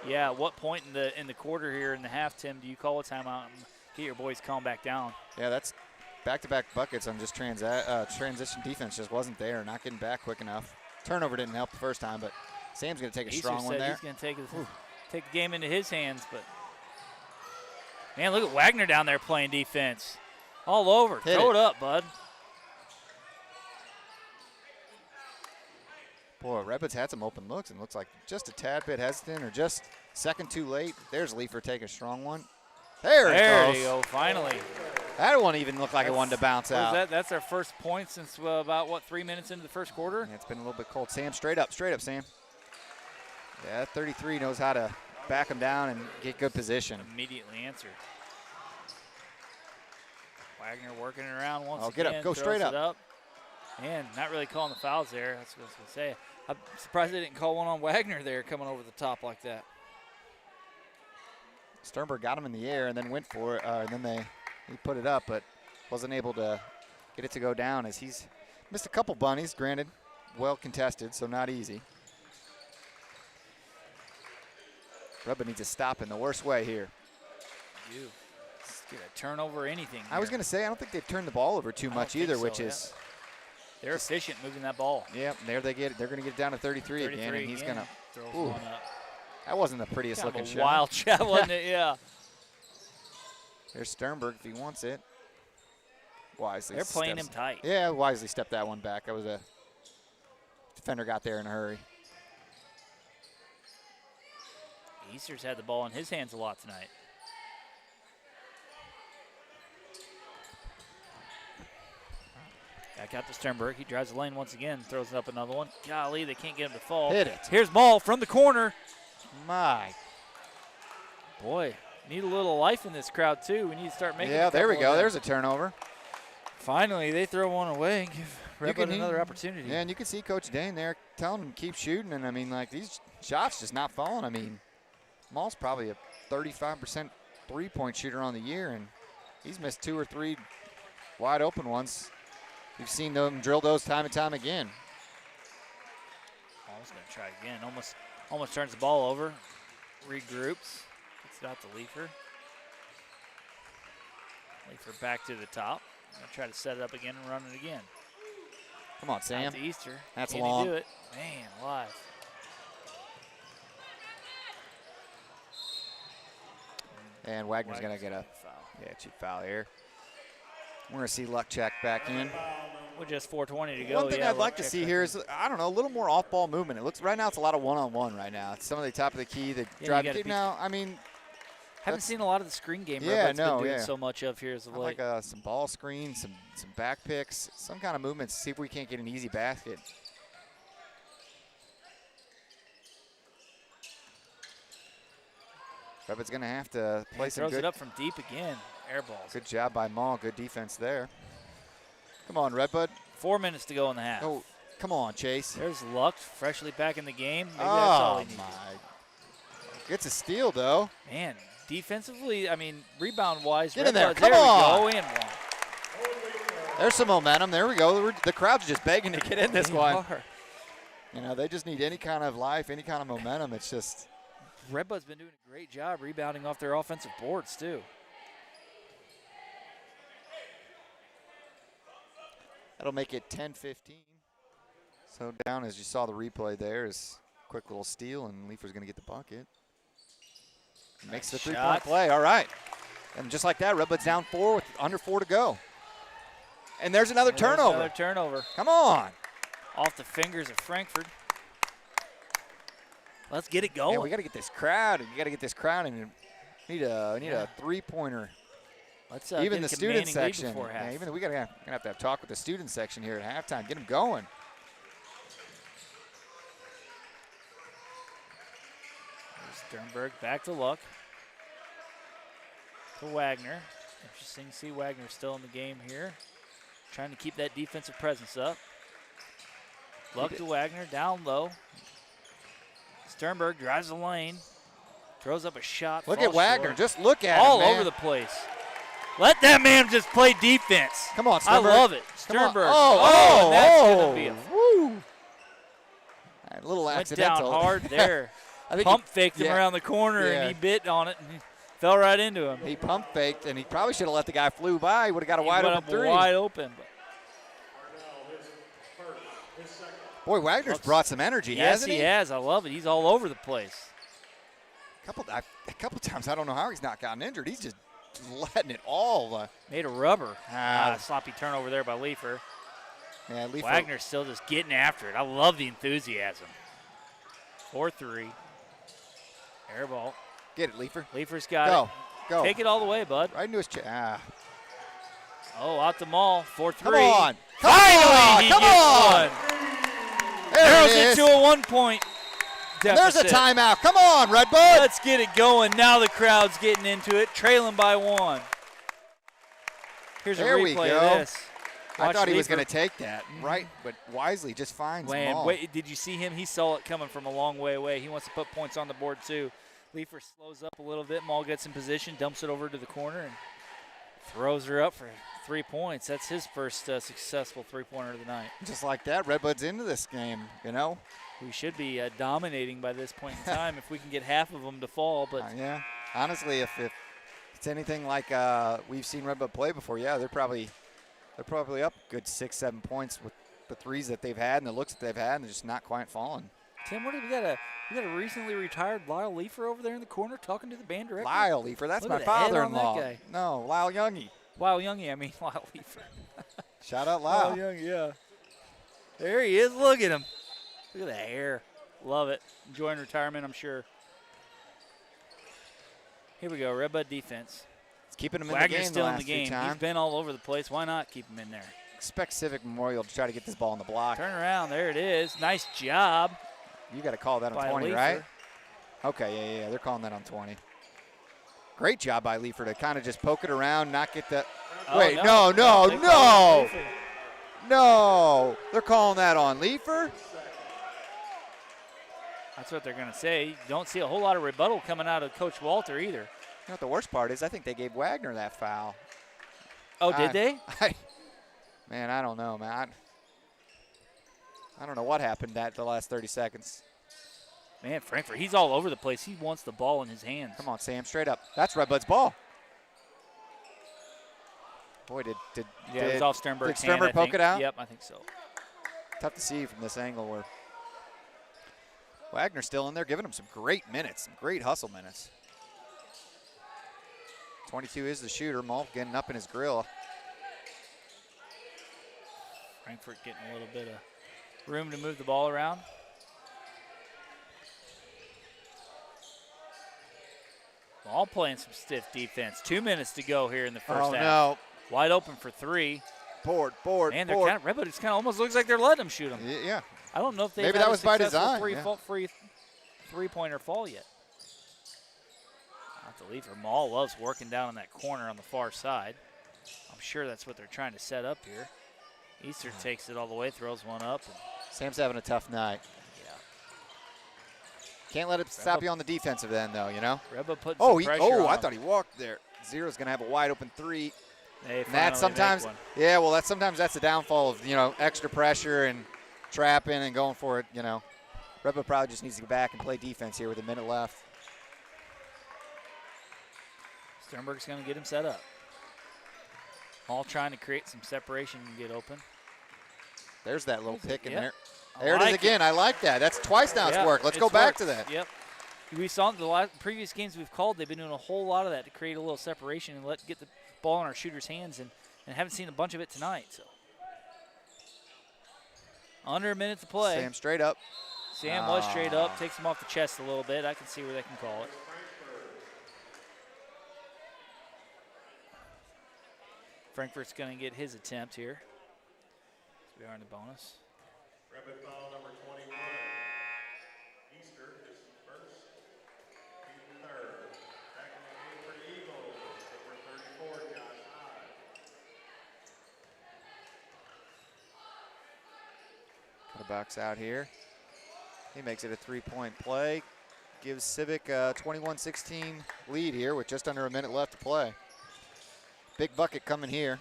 Yeah, at what point in the quarter here in the half, Tim, do you call a timeout and get your boys calm back down? Yeah, that's back-to-back buckets on just transition defense just wasn't there, not getting back quick enough. Turnover didn't help the first time, but Sam's going to take a strong one there. He's going to take the game into his hands, but man, look at Wagner down there playing defense. All over. Throw it up, bud. Boy, Redbud's had some open looks and looks like just a tad bit hesitant or just second too late. There's Leifer taking a strong one. There you go, finally. That one even looked like it wanted to bounce out. That's our first point since about, 3 minutes into the first quarter? Yeah, it's been a little bit cold. Sam, straight up, Sam. Yeah, 33 knows how to back him down and get good position. Immediately answered. Wagner working it around once again. Get up, go straight up. And not really calling the fouls there. That's what I was going to say. I'm surprised they didn't call one on Wagner there coming over the top like that. Sternberg got him in the air and then went for it, and then he put it up, but wasn't able to get it to go down as he's missed a couple bunnies, granted, well contested, so not easy. Redbud needs to stop in the worst way here. Get a turnover or anything. I was going to say, I don't think they've turned the ball over too much either, which is. They're efficient moving that ball. Yep, there they get it. They're going to get it down to 33 again, and he's going to. Throws one up. That wasn't the prettiest looking shot. Wild shot, wasn't it? Yeah. There's Sternberg if he wants it. Wisely. They're playing him tight. Yeah, wisely stepped that one back. That was a defender got there in a hurry. Easter's had the ball in his hands a lot tonight. Back out to Sternberg. He drives the lane once again, throws up another one. Golly, they can't get him to fall. Hit it. Here's Maul from the corner. My. Boy, need a little life in this crowd, too. We need to start making Yeah, there we go. There's a turnover. Finally, they throw one away and give Redbud another opportunity. Yeah, and you can see Coach Dane there telling him to keep shooting. And, I mean, like, these shots just not falling. I mean, Maul's probably a 35% three-point shooter on the year, and he's missed 2 or 3 wide open ones. We've seen them drill those time and time again. Maul's going to try again. Almost turns the ball over. Regroups. Gets it out to Leifer. Leifer back to the top. Going to try to set it up again and run it again. Come on, Sam. Out to Easter. That's Can long. he do it? Man, alive. And Wagner's going to get a cheap foul here. We're going to see Luckcheck back in. With just 4:20 to go. One thing I'd like to see here is, I don't know, a little more off-ball movement. It looks right now it's a lot of one-on-one right now. It's some of the top of the key, the drive. Now, I mean, haven't seen a lot of the screen game. Yeah, Redbud's been doing so much of here as of late. Like some ball screens, some back picks, some kind of movements. See if we can't get an easy basket. Redbud's going to have to play some throws good. It up from deep again. Air balls. Good job by Maul. Good defense there. Come on, Redbud. 4 minutes to go in the half. Oh, come on, Chase. There's Luck, freshly back in the game. Maybe that's all he needs. Gets a steal, though. Man, defensively, I mean, rebound-wise. Get in there. Come on. We go, and one. There's some momentum. There we go. The crowd's just begging to get in this one. Are. You know, they just need any kind of life, any kind of momentum. It's just. Redbud's been doing a great job rebounding off their offensive boards, too. That'll make it 10-15. So down, as you saw the replay there, is a quick little steal, and Leifer's going to get the bucket. Makes the three-point play. All right. And just like that, Redbud's down 4 with under 4 to go. And there's another turnover. Another turnover. Come on. Off the fingers of Frankfurt. Let's get it going. Yeah, we got to get this crowd. You got to get this crowd, and we need a three-pointer. Let's even the student section. Yeah, even we gonna have to talk with the student section here at halftime. Get them going. There's Sternberg back to Luck. To Wagner. Interesting to see Wagner still in the game here. trying to keep that defensive presence up. Luck to Wagner, down low. Sternberg drives the lane, throws up a shot. Look at Wagner. Short. Just look at all him, man. over the place. Let that man just play defense. Come on, I Sternberg. love it. Come on. Sternberg. Oh, and that's gonna be a woo. A little went accidental. down hard there. I think Pump faked him yeah. around the corner, Yeah. and he bit on it, and he fell right into him. He pump faked, and he probably should have let the guy flew by. He would have got a wide went open up three. Wide open. But Boy, Wagner's brought some energy, yes, hasn't he? he has. I love it. He's all over the place. A couple times, I don't know how he's not gotten injured. He's just letting it all. Made a rubber. Sloppy turnover there by Leifer. Yeah, Leifer. Wagner's still just getting after it. I love the enthusiasm. 4-3. Air ball. Get it, Leifer. Leifer's got Go. it. Go. Take it all the way, bud. Right into his chest. Oh, out the mall. 4-3. Come on. Finally, he Come gets on. one. There Narrows it it is. to a 1 point deficit. There's a timeout. Come on, Redbud. Let's get it going. Now the crowd's getting into it, trailing by 1. Here's There a we replay go. of this. I Watch thought he was Leifer. going to take that, right? But wisely just finds Man, Maul. wait, did you see him? He saw it coming from a long way away. He wants to put points on the board, too. Leifer slows up a little bit. Maul gets in position, dumps it over to the corner, and throws her up for 3 points. That's his first successful three-pointer of the night. Just like that, Redbud's into this game, you know? We should be dominating by this point in time if we can get half of them to fall. But yeah, honestly, if it's anything like we've seen Redbud play before, yeah, they're probably up a good 6-7 points with the threes that they've had and the looks that they've had, and they're just not quite falling. Tim, what do we got a recently retired Lyle Leifer over there in the corner talking to the band director? Lyle Leifer, that's Look my at the head on father-in-law. that guy. No, Lyle Youngie. Lyle Youngie, I mean Lyle Leifer. Shout out Lyle. Lyle Youngie, yeah. There he is. Look at him. Look at the hair. Love it. Enjoying retirement, I'm sure. Here we go. Redbud defense. It's keeping him in Wagner's the game still the in last the game. few times. He's been all over the place. Why not keep him in there? Expect Civic Memorial to try to get this ball on the block. Turn around. There it is. Nice job. You got to call that on by 20, Leifer. right? Okay, yeah. They're calling that on 20. Great job by Leifer to kind of just poke it around, not get the. Oh, Wait, no. no. No. They're calling that on Leifer. That's what they're going to say. You don't see a whole lot of rebuttal coming out of Coach Walter either. You know what the worst part is? I think they gave Wagner that foul. Oh, did they? Man, I don't know, man. I don't know what happened at the last 30 seconds. Man, Frankfurt, he's all over the place. He wants the ball in his hands. Come on, Sam, straight up. That's Redbud's ball. Boy, did it was off Sternberg's Did Sternberg hand, I poke think. it out? Yep, I think so. Tough to see from this angle where Wagner's still in there, giving him some great minutes, some great hustle minutes. 22 is the shooter. Maul getting up in his grill. Frankfurt getting a little bit of room to move the ball around. All playing some stiff defense. 2 minutes to go here in the first half. No. Wide open for 3. Board. Man, they're kind of Redbud. It's kind of almost looks like they're letting them shoot them. Yeah. I don't know if they've Maybe had that a was by successful design. free three-pointer fall yet. Not the Leifer. Maul loves working down in that corner on the far side. I'm sure that's what they're trying to set up here. Easter takes it all the way, throws one up. Sam's having a tough night. Yeah. Can't let it stop you on the defensive end, though, you know? Redbud putting some pressure on I him. thought he walked there. Zero's going to have a wide open 3. They And that's finally sometimes, make one. sometimes that's the downfall of, extra pressure and trapping and going for it, Redbud probably just needs to go back and play defense here with a minute left. Sternberg's going to get him set up. All trying to create some separation and get open. There's that little pick in Yep. there. I There it is like again. I like that. That's twice now it's worked. Let's go back to that. Yep. We saw in the previous games we've called, they've been doing a whole lot of that to create a little separation and get the ball in our shooters' hands, and haven't seen a bunch of it tonight. So under a minute to play. Sam straight up. Sam was straight up, takes him off the chest a little bit. I can see where they can call it. Frankfurt's going to get his attempt here. We are in the bonus. Redbud foul number 21. Easter is first. Keaton third. Back in the game for the Eagles. Number 34, Josh Hyde. Bucks out here. He makes it a three-point play. Gives Civic a 21-16 lead here with just under a minute left to play. Big bucket coming here.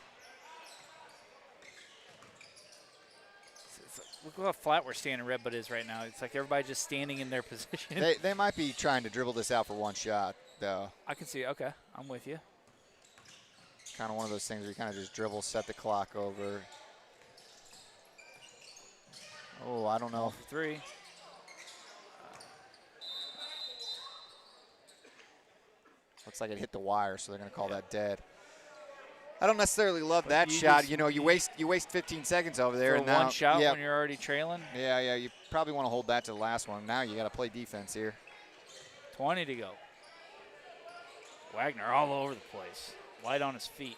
Look how flat we're standing Red Bud is right now. It's like everybody just standing in their position. They might be trying to dribble this out for one shot, though. I can see. Okay, I'm with you. Kind of one of those things where you kind of just dribble, set the clock over. Oh, I don't know. For three. Looks like it hit the wire, so they're going to call that dead. I don't necessarily love that shot. You know, you waste 15 seconds over there. For and now, one shot when you're already trailing. Yeah, you probably want to hold that to the last one. Now you got to play defense here. 20 to go. Wagner all over the place. Light on his feet.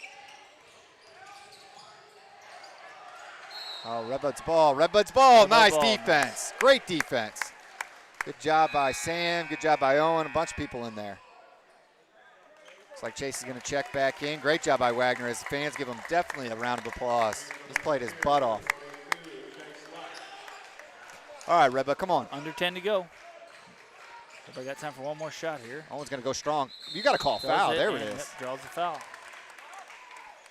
Oh, Redbud's ball. Redbud's ball. Nice ball. defense. Great defense. Good job by Sam. Good job by Owen. A bunch of people in there. Looks like Chase is going to check back in. Great job by Wagner as the fans give him definitely a round of applause. He's played his butt off. All right, Redbud, come on. Under 10 to go. Everybody got time for one more shot here. Owen's going to go strong. You got to call foul. There it is. Yep, draws the foul.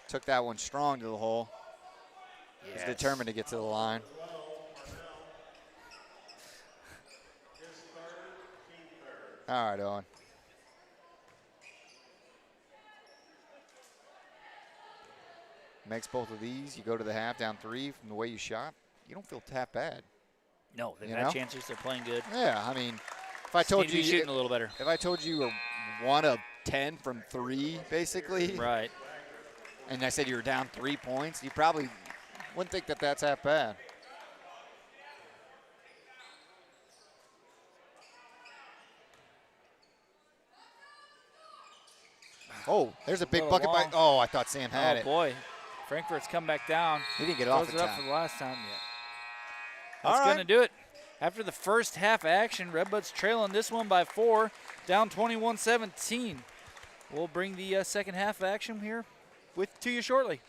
Took that one strong to the hole. Yes. He's determined to get to the line. All right, Owen. Makes both of these. You go to the half down 3 from the way you shot. You don't feel that bad. No, they've had chances. They're playing good. Yeah, I mean, if I told you shooting a little better. If I told you you were 1 of 10 from 3, basically. Right. And I said you were down 3 points, you probably wouldn't think that that's that bad. Oh, there's a big bucket by. Oh, I thought Sam had it. Oh, boy. Frankfurt's come back down. He didn't get it off in Throws it up time. for the last time yet. That's going to do it. After the first half action, Redbud's trailing this one by 4, down 21-17. We'll bring the second half action here to you shortly.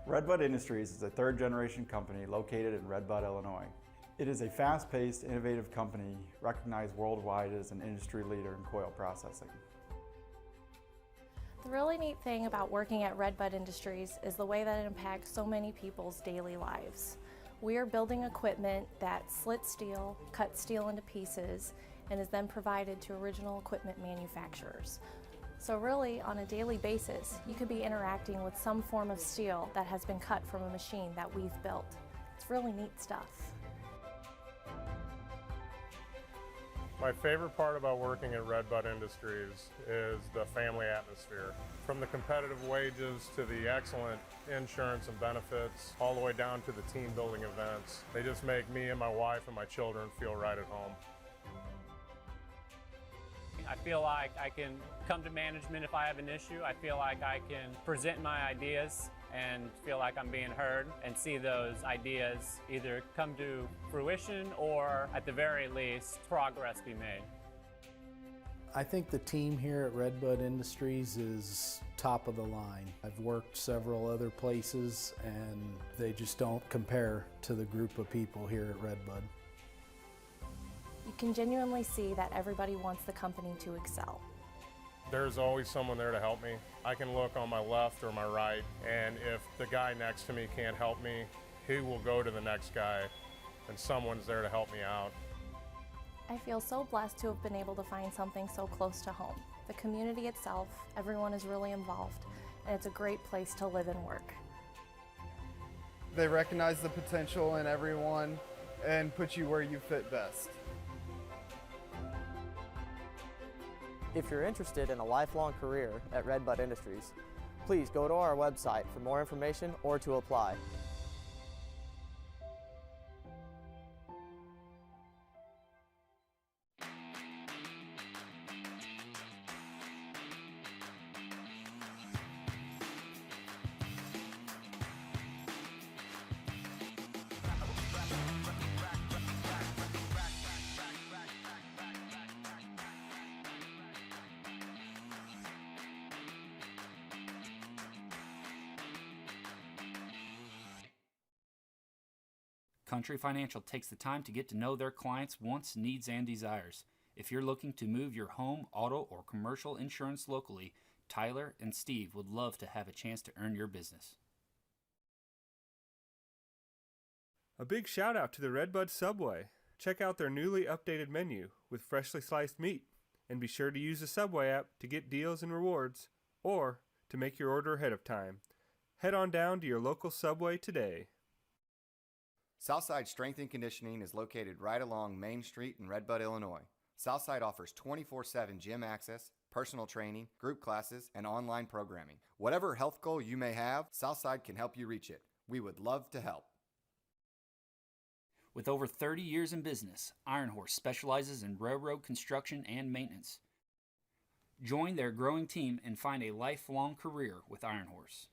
Redbud Industries is a third-generation company located in Red Bud, Illinois. It is a fast-paced, innovative company recognized worldwide as an industry leader in coil processing. The really neat thing about working at Red Bud Industries is the way that it impacts so many people's daily lives. We are building equipment that slits steel, cuts steel into pieces, and is then provided to original equipment manufacturers. So really, on a daily basis, you could be interacting with some form of steel that has been cut from a machine that we've built. It's really neat stuff. My favorite part about working at Red Bud Industries is the family atmosphere. From the competitive wages to the excellent insurance and benefits, all the way down to the team building events. They just make me and my wife and my children feel right at home. I feel like I can come to management if I have an issue. I feel like I can present my ideas and feel like I'm being heard and see those ideas either come to fruition or at the very least progress be made. I think the team here at Red Bud Industries is top of the line. I've worked several other places and they just don't compare to the group of people here at Red Bud. You can genuinely see that everybody wants the company to excel. There's always someone there to help me. I can look on my left or my right, and if the guy next to me can't help me, he will go to the next guy, and someone's there to help me out. I feel so blessed to have been able to find something so close to home. The community itself, everyone is really involved, and it's a great place to live and work. They recognize the potential in everyone and put you where you fit best. If you're interested in a lifelong career at Redbud Industries, please go to our website for more information or to apply. Country Financial takes the time to get to know their clients' wants, needs, and desires. If you're looking to move your home, auto, or commercial insurance locally, Tyler and Steve would love to have a chance to earn your business. A big shout out to the Redbud Subway. Check out their newly updated menu with freshly sliced meat, and be sure to use the Subway app to get deals and rewards, or to make your order ahead of time. Head on down to your local Subway today. Southside Strength and Conditioning is located right along Main Street in Redbud, Illinois. Southside offers 24/7 gym access, personal training, group classes, and online programming. Whatever health goal you may have, Southside can help you reach it. We would love to help. With over 30 years in business, Iron Horse specializes in railroad construction and maintenance. Join their growing team and find a lifelong career with Iron Horse.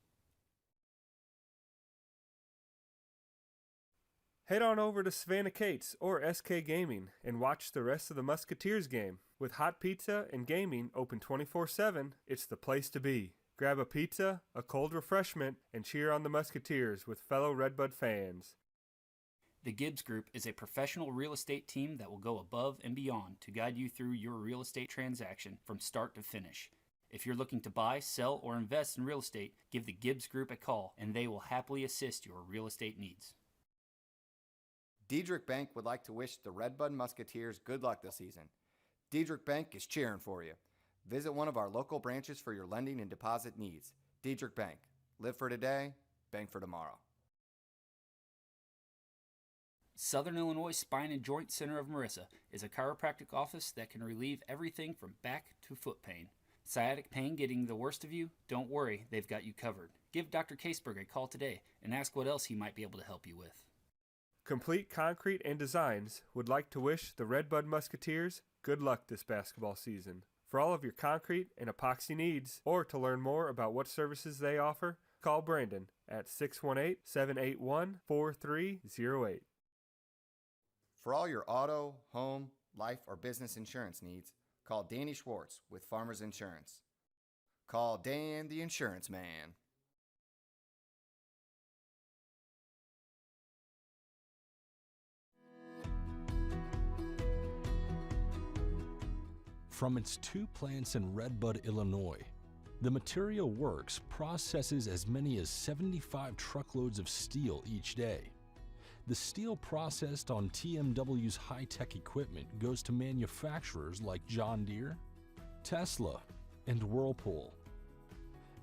Head on over to Savannah Cates or SK Gaming and watch the rest of the Musketeers game. With hot pizza and gaming open 24/7, it's the place to be. Grab a pizza, a cold refreshment, and cheer on the Musketeers with fellow Redbud fans. The Gibbs Group is a professional real estate team that will go above and beyond to guide you through your real estate transaction from start to finish. If you're looking to buy, sell, or invest in real estate, give the Gibbs Group a call and they will happily assist your real estate needs. Diedrich Bank would like to wish the Redbud Musketeers good luck this season. Diedrich Bank is cheering for you. Visit one of our local branches for your lending and deposit needs. Diedrich Bank. Live for today, bank for tomorrow. Southern Illinois Spine and Joint Center of Marissa is a chiropractic office that can relieve everything from back to foot pain. Sciatic pain getting the worst of you? Don't worry, they've got you covered. Give Dr. Caseberg a call today and ask what else he might be able to help you with. Complete Concrete and Designs would like to wish the Redbud Musketeers good luck this basketball season. For all of your concrete and epoxy needs, or to learn more about what services they offer, call Brandon at 618-781-4308. For all your auto, home, life, or business insurance needs, call Danny Schwartz with Farmers Insurance. Call Dan the Insurance Man. From its 2 plants in Redbud, Illinois, the Material Works processes as many as 75 truckloads of steel each day. The steel processed on TMW's high-tech equipment goes to manufacturers like John Deere, Tesla, and Whirlpool.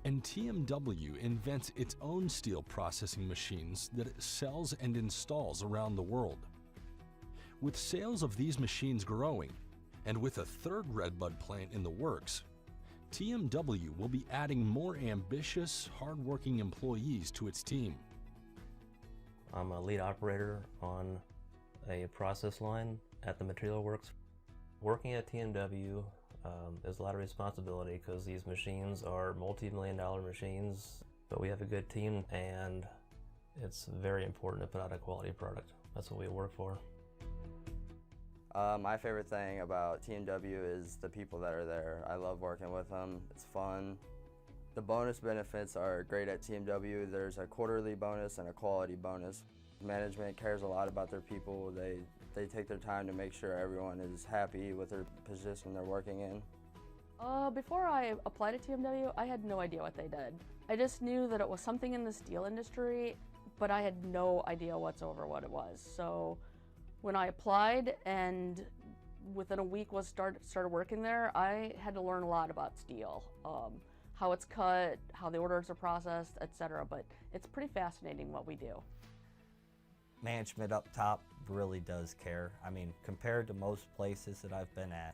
And TMW invents its own steel processing machines that it sells and installs around the world. With sales of these machines growing, and with a 3rd Redbud plant in the works, TMW will be adding more ambitious, hard-working employees to its team. I'm a lead operator on a process line at the Material Works. Working at TMW is a lot of responsibility because these machines are multi-million-dollar machines, but we have a good team and it's very important to put out a quality product. That's what we work for. My favorite thing about TMW is the people that are there. I love working with them. It's fun. The bonus benefits are great at TMW. There's a quarterly bonus and a quality bonus. Management cares a lot about their people. They take their time to make sure everyone is happy with their position they're working in. Before I applied at TMW, I had no idea what they did. I just knew that it was something in the steel industry, but I had no idea whatsoever what it was. So when I applied and within a week started working there, I had to learn a lot about steel. How it's cut, how the orders are processed, etc. But it's pretty fascinating what we do. Management up top really does care. I mean, compared to most places that I've been at,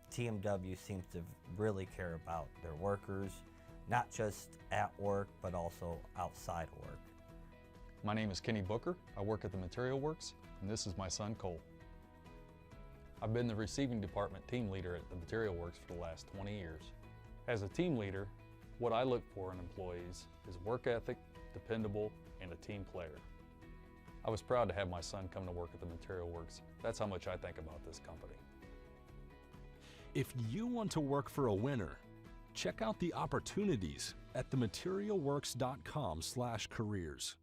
TMW seems to really care about their workers, not just at work, but also outside work. My name is Kenny Booker. I work at the Material Works, and this is my son, Cole. I've been the receiving department team leader at the Material Works for the last 20 years. As a team leader, what I look for in employees is work ethic, dependable, and a team player. I was proud to have my son come to work at the Material Works. That's how much I think about this company. If you want to work for a winner, check out the opportunities at thematerialworks.com/careers.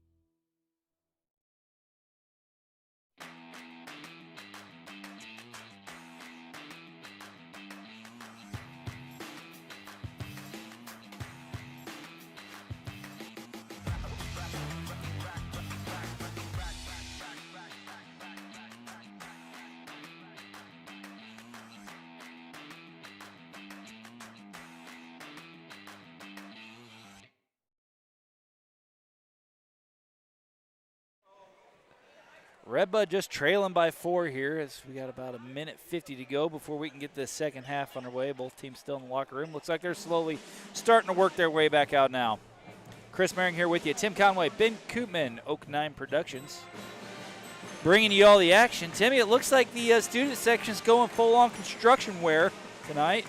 Redbud just trailing by 4 here as we got about 1:50 to go before we can get the second half underway. Both teams still in the locker room. Looks like they're slowly starting to work their way back out now. Chris Merring here with you. Tim Conway, Ben Koopman, Oak 9 Productions. Bringing you all the action. Timmy, it looks like the student section's going full-on construction wear tonight.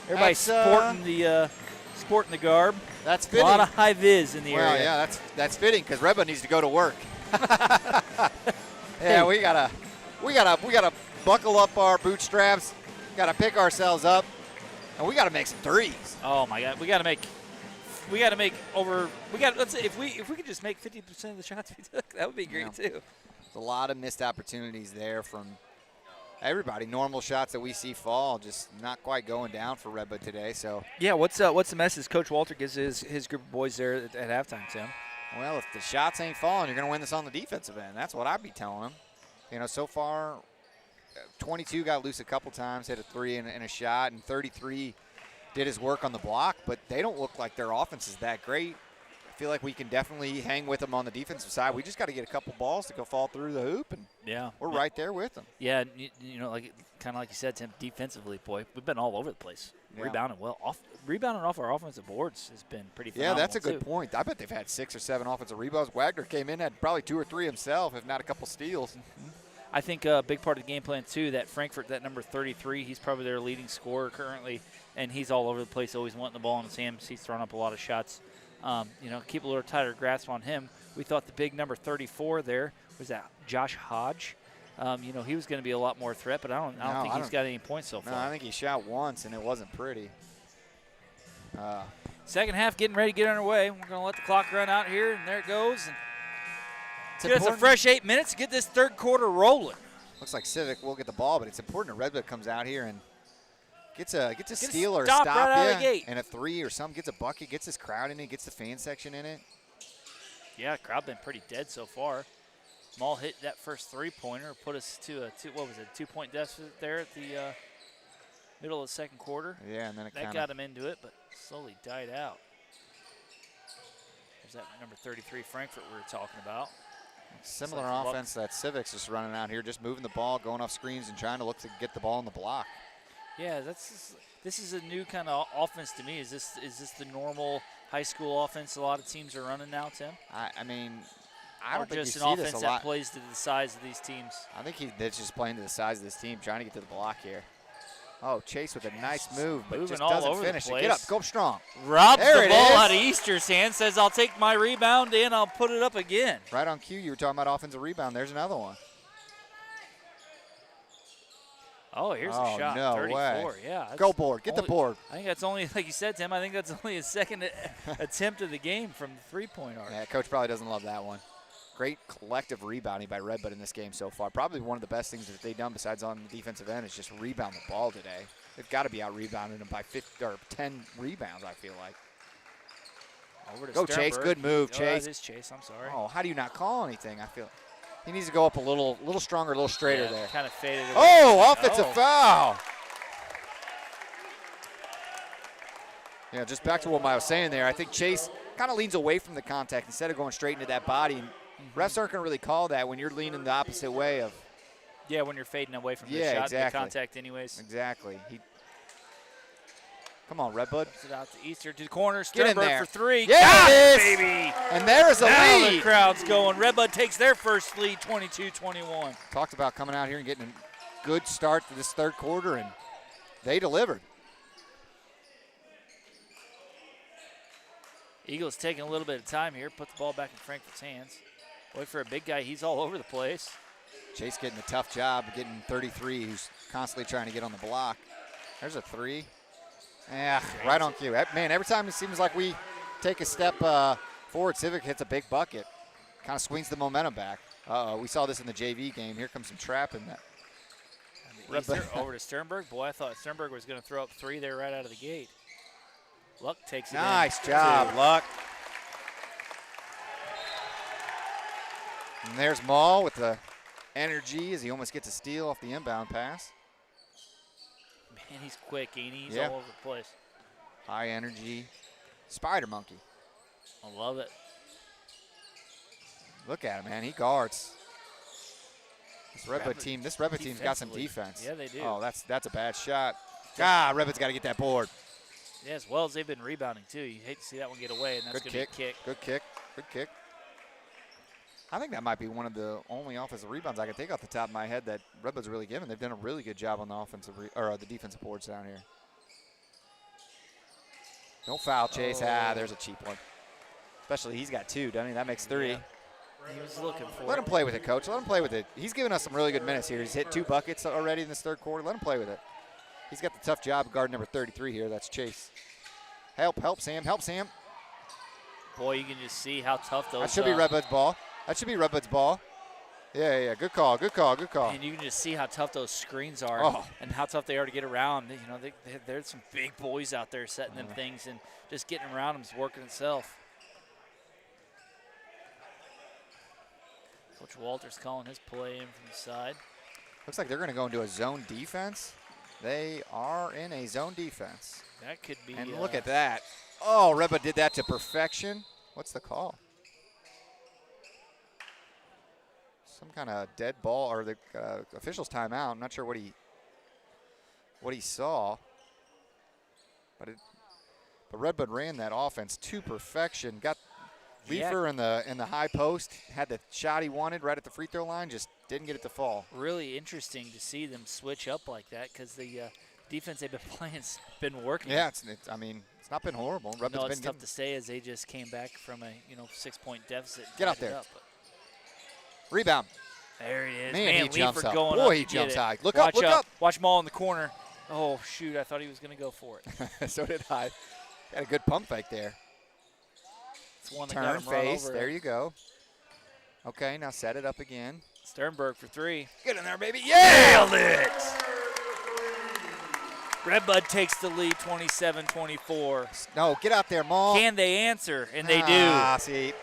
Everybody's sporting the garb. That's fitting. A lot of high vis in the well, area. yeah, that's fitting because Redbud needs to go to work. Yeah, we gotta buckle up our bootstraps. Gotta pick ourselves up, and we gotta make some threes. Oh my God, let's say if we could just make 50% of the shots we took, that would be great too. There's a lot of missed opportunities there from everybody. Normal shots that we see fall, just not quite going down for Redbud today. So yeah, what's the message Coach Walter gives his group of boys there at halftime, Tim? Well, if the shots ain't falling, you're going to win this on the defensive end. That's what I'd be telling them. You know, so far, 22 got loose a couple times, hit a 3 and a shot, and 33 did his work on the block, but they don't look like their offense is that great. I feel like we can definitely hang with them on the defensive side. We just got to get a couple balls to go fall through the hoop, and we're right there with them. Yeah, you know, kind of like you said, Tim, defensively, boy, we've been all over the place. Yeah. Rebounding off our offensive boards has been pretty phenomenal. Yeah, that's a good point. I bet they've had 6 or 7 offensive rebounds. Wagner came in, had probably 2 or 3 himself, if not a couple steals. Mm-hmm. I think a big part of the game plan, too, that Frankfurt, that number 33, he's probably their leading scorer currently, and he's all over the place, always wanting the ball in his hands. He's throwing up a lot of shots. You know, keep a little tighter grasp on him. We thought the big number 34 there was that Josh Hodge. You know, he was going to be a lot more threat, but I don't think he's got any points so far. No, I think he shot once, and it wasn't pretty. Second half getting ready to get underway. We're going to let the clock run out here, and there it goes. And give us a fresh 8 minutes to get this third quarter rolling. Looks like Civic will get the ball, but it's important that Redbud comes out here and gets a steal or a stop, right out of the gate. And a 3 or something, gets a bucket, gets his crowd in it, gets the fan section in it. Yeah, crowd been pretty dead so far. Maul hit that first 3-pointer, put us to a 2-point deficit there at the middle of the second quarter. Yeah, and then that got him into it, but slowly died out. There's that number 33 Frankfurt we were talking about. Similar offense that Civic's just running out here, just moving the ball, going off screens, and trying to look to get the ball in the block. Yeah, this is a new kind of offense to me. Is this the normal high school offense a lot of teams are running now, Tim? I mean, I don't think just you an see offense this a that lot. plays to the size of these teams. I think that's just playing to the size of this team, trying to get to the block here. Oh, Chase with a nice move, but Moving just all doesn't over the finish it. place. Get up, go up strong. Robs There the it ball is. out of Easter's hand, says, I'll take my rebound and I'll put it up again. Right on cue, you were talking about offensive rebound. There's another one. Oh, here's a shot, no 34. way. Yeah, Go board, get the board. I think that's only, like you said, Tim, I think that's only his second attempt of the game from the 3-point arc. Yeah, coach probably doesn't love that one. Great collective rebounding by Redbud in this game so far. Probably one of the best things that they've done besides on the defensive end is just rebound the ball today. They've got to be out-rebounding them by 10 rebounds, I feel like. Over to Go, Chase. Sternberg. Good move, Oh, Chase. that is Chase. I'm sorry. Oh, how do you not call anything? I feel he needs to go up a little stronger, a little straighter there. Kind of faded away. Oh, offensive foul. Yeah, just back to what I was saying there. I think Chase kind of leans away from the contact instead of going straight into that body. And refs aren't going to really call that when you're leaning the opposite way of. Yeah, when you're fading away from the Yeah, shot, exactly. the contact anyways. Exactly. Come on, Redbud. Puts it out to Easter to the corner. Get in Sternberg there. for 3. Yeah, Got it is. baby. And there's a Now lead. the crowd's going. Redbud takes their first lead, 22-21. Talked about coming out here and getting a good start to this third quarter, and they delivered. Eagles taking a little bit of time here. Put the ball back in Frankfurt's hands. Boy, for a big guy, he's all over the place. Chase getting a tough job getting 33, who's constantly trying to get on the block. There's a 3. Yeah, right on cue. Man, every time it seems like we take a step forward, Civic hits a big bucket. Kind of swings the momentum back. Uh-oh, we saw this in the JV game. Here comes some trapping. Easter over to Sternberg. Boy, I thought Sternberg was going to throw up 3 there right out of the gate. Luck takes it in. Nice job, Luck. And there's Maul with the energy as he almost gets a steal off the inbound pass. Man, he's quick, ain't he? He's Yeah. all over the place. High energy. Spider monkey. I love it. Look at him, man. He guards. This Redbud team's got some defense. Yeah, they do. Oh, that's a bad shot. God, Redbud's got to get that board. Yeah, as well as they've been rebounding too. You hate to see that one get away, and that's going to be a kick. Good kick. Good kick. I think that might be one of the only offensive rebounds I can think off the top of my head that Redbud's really given. They've done a really good job on the the defensive boards down here. No foul chase. There's a cheap one. Especially he's got 2, doesn't he? That makes 3. Yeah. He was looking for Let him play with it, Coach. Let him play with it. He's given us some really good minutes here. He's hit 2 buckets already in this third quarter. Let him play with it. He's got the tough job of guard number 33 here. That's Chase. Help, Sam. Help, Sam. Boy, you can just see how tough those. That should be Redbud's ball. Yeah. Good call. And you can just see how tough those screens are and how tough they are to get around. You know, there's some big boys out there setting them things, and just getting around them is working itself. Coach Walters calling his play in from the side. Looks like they're going to go into a zone defense. They are in a zone defense. That could be. And look at that. Oh, Redbud did that to perfection. What's the call? Some kind of dead ball, or the official's timeout. I'm not sure what he saw. But Redbud ran that offense to perfection. Got Leifer in the high post, had the shot he wanted right at the free throw line, just didn't get it to fall. Really interesting to see them switch up like that, because the defense they've been playing has been working. Yeah, it's not been horrible. No, it's tough to say as they just came back from a 6-point deficit. Get out there. Rebound. There it is. Man, he jumps up. Going Boy, up he jumps high. Look up. Watch them all in the corner. Oh, shoot, I thought he was going to go for it. So did I. Got a good pump fake there. It's one that Turn, got him face, over. There you go. Okay, now set it up again. Sternberg for 3. Get in there, baby. Yeah! Nailed it! Redbud takes the lead 27-24. No, get out there, Maul. Can they answer? And they do. See.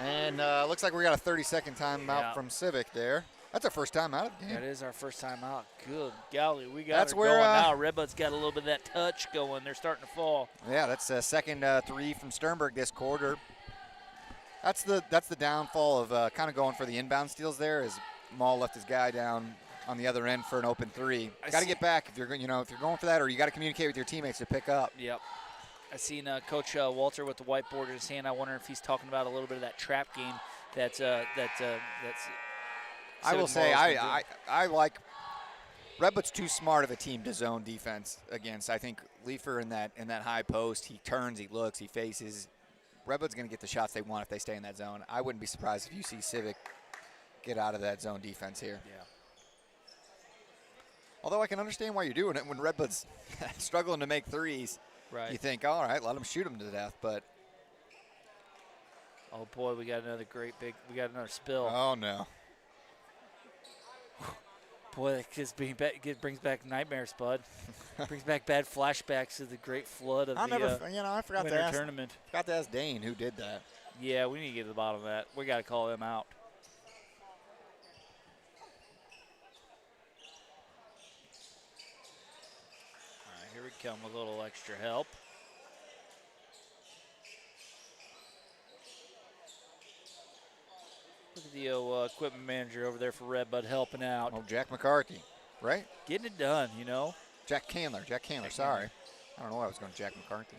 And looks like we got a 30-second timeout from Civic there. That's our first time out of the game. That is our first time out. Good golly, we got That's her where, going now. Redbud's got a little bit of that touch going. They're starting to fall. Yeah, that's a second 3 from Sternberg this quarter. That's the downfall of kind of going for the inbound steals there, as Maul left his guy down on the other end for an open 3. Got to get back if you're going for that, or you got to communicate with your teammates to pick up. Yep. I seen Coach Walter with the whiteboard in his hand. I wonder if he's talking about a little bit of that trap game that's I will say I like Redbud's too smart of a team to zone defense against. I think Leifer in that high post, he turns, he looks, he faces. Redbud's going to get the shots they want if they stay in that zone. I wouldn't be surprised if you see Civic get out of that zone defense here. Yeah. Although I can understand why you're doing it when Redbud's struggling to make threes. Right. You think, all right, let them shoot them to death, but. Oh boy, we got another spill. Oh no. Boy, that just brings back nightmares, Bud. Brings back bad flashbacks to the great flood of I forgot winter to ask. tournament. Forgot to ask Dane who did that. Yeah, we need to get to the bottom of that. We got to call him out. All right, here we come with a little extra help. Look at the equipment manager over there for Redbud helping out. Oh, Jack McCarthy, right? Getting it done, Jack Candler, sorry. I don't know why I was going to Jack McCarthy.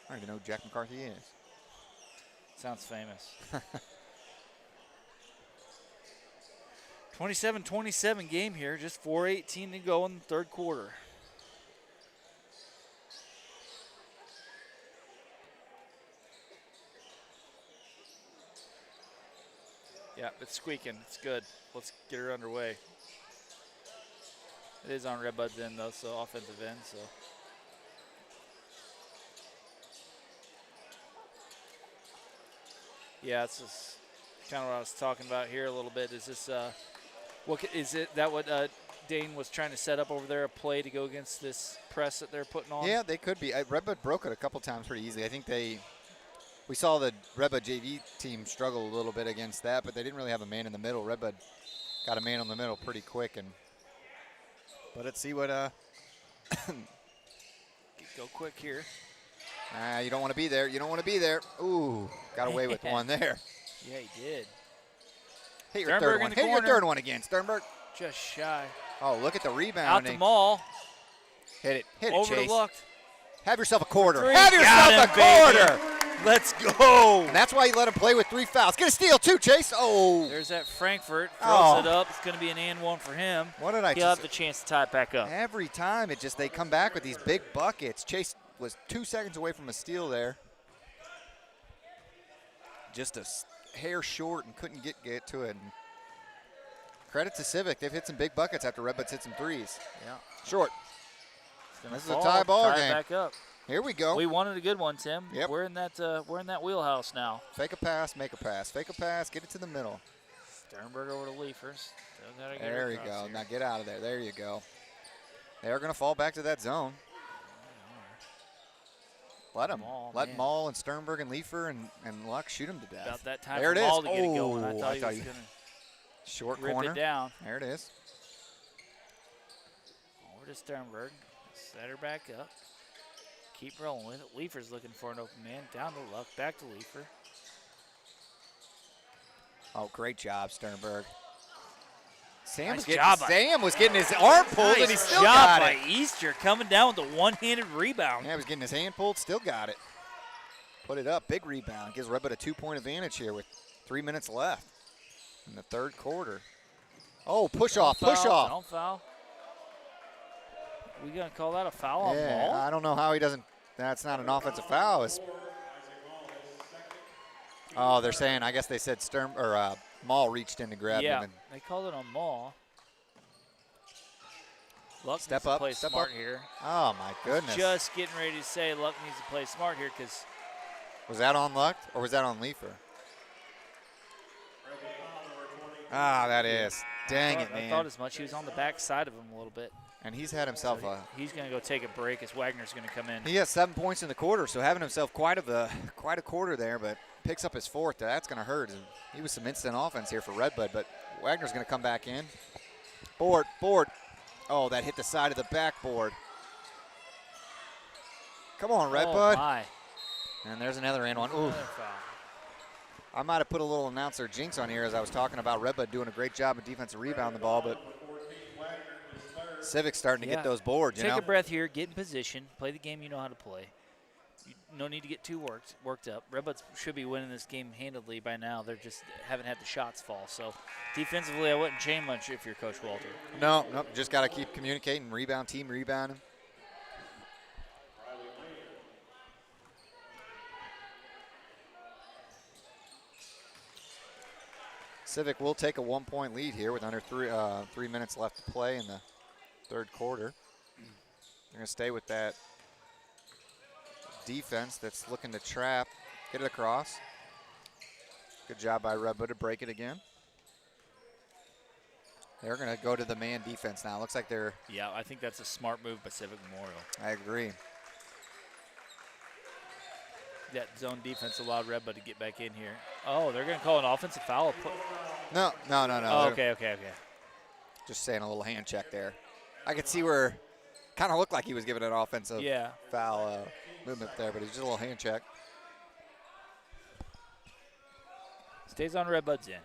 I don't even know who Jack McCarthy is. Sounds famous. 27-27 game here, just 4:18 to go in the third quarter. Yeah, it's squeaking. It's good. Let's get her underway. It is on Redbud's end, though, so offensive end. So. Yeah, it's just kind of what I was talking about here a little bit. Is this what Dane was trying to set up over there, a play to go against this press that they're putting on? Yeah, they could be. Redbud broke it a couple times pretty easily. I think we saw the Redbud JV team struggle a little bit against that, but they didn't really have a man in the middle. Redbud got a man in the middle pretty quick, but let's see what. Go quick here. You don't want to be there. You don't want to be there. Ooh, got away with one there. Yeah, he did. Hit your Sternberg third in one. the Hit your corner. third one again, Sternberg. Just shy. Oh, look at the Out rebounding. to Maul. Hit it. Hit it, Over Chase. to Luck. Have yourself a quarter. Three. Have yourself Got a him, baby. quarter. Let's go. And that's why you let him play with 3 fouls. Get a steal, too, Chase. Oh. There's that Frankfurt. Throws Oh. it up. It's going to be an and one for him. What did I He'll just have the chance to tie it back up. Every time they come back with these big buckets. Chase was 2 seconds away from a steal there. Just a hair short and couldn't get to it. And credit to Civic. They've hit some big buckets after Redbud's hit some threes. Yeah. Short. This is a tie ball tie game. It back up. Here we go. We wanted a good one, Tim. Yep. We're in that wheelhouse now. Fake a pass, make a pass. Fake a pass, get it to the middle. Sternberg over to Leafers. Still gotta get There her you across go. here. Now get out of there. There you go. They're going to fall back to that zone. Let them. Let Maul and Sternberg and Leifer and Luck shoot them to death. About that time there for it is. Maul to get it going. I thought he was you- going Short to rip corner. it down. There it is. Over to Sternberg. Set her back up. Keep rolling with it. Leifer's looking for an open man. Down to Luck. Back to Leifer. Oh, great job, Sternberg. Sam Nice was getting his arm pulled, and he Nice still job got by it. Easter coming down with a one-handed rebound. Yeah, he was getting his hand pulled, still got it. Put it up, big rebound. Gives Redbud a 2-point advantage here with 3 minutes left in the third quarter. Oh, push off. Don't foul. We going to call that a foul on Yeah, Maul? I don't know how he doesn't. That's not an offensive foul. Oh, they're saying, I guess they said Maul reached in to grab him. And they called it on Maul. Luck Step needs to up, play step smart up. here. Oh, my goodness. Just getting ready to say Luck needs to play smart here because Was that on Luck or was that on Leifer? Ah, that is. Dang it, man. I thought as much. He was on the back side of him a little bit. And he's had himself a. He's going to go take a break as Wagner's going to come in. He has 7 points in the quarter, so having himself quite a quarter there, but picks up his fourth. That's going to hurt. And he was some instant offense here for Redbud, but Wagner's going to come back in. Board. Oh, that hit the side of the backboard. Come on, Redbud. Oh, my. And there's another in one. Ooh. I might have put a little announcer jinx on here as I was talking about Redbud doing a great job of defensive rebound the ball, but Civic's starting to get those boards, Take a breath here, get in position, play the game you know how to play. No need to get too worked up. Redbuds should be winning this game handily by now. They're just haven't had the shots fall. So defensively, I wouldn't change much if you're Coach Walter. No, just got to keep communicating, team rebounding. Civic will take a 1-point lead here with under 3 minutes left to play in the third quarter. They're going to stay with that defense that's looking to trap, get it across. Good job by Redbud to break it again. They're going to go to the man defense now. Looks like they're. Yeah, I think that's a smart move by Civic Memorial. I agree. That zone defense allowed Redbud to get back in here. Oh, they're going to call an offensive foul. No. Oh, okay. Just saying a little hand check there. I could see where kind of looked like he was giving an offensive foul movement there, but it's just a little hand check. Stays on Redbud's end.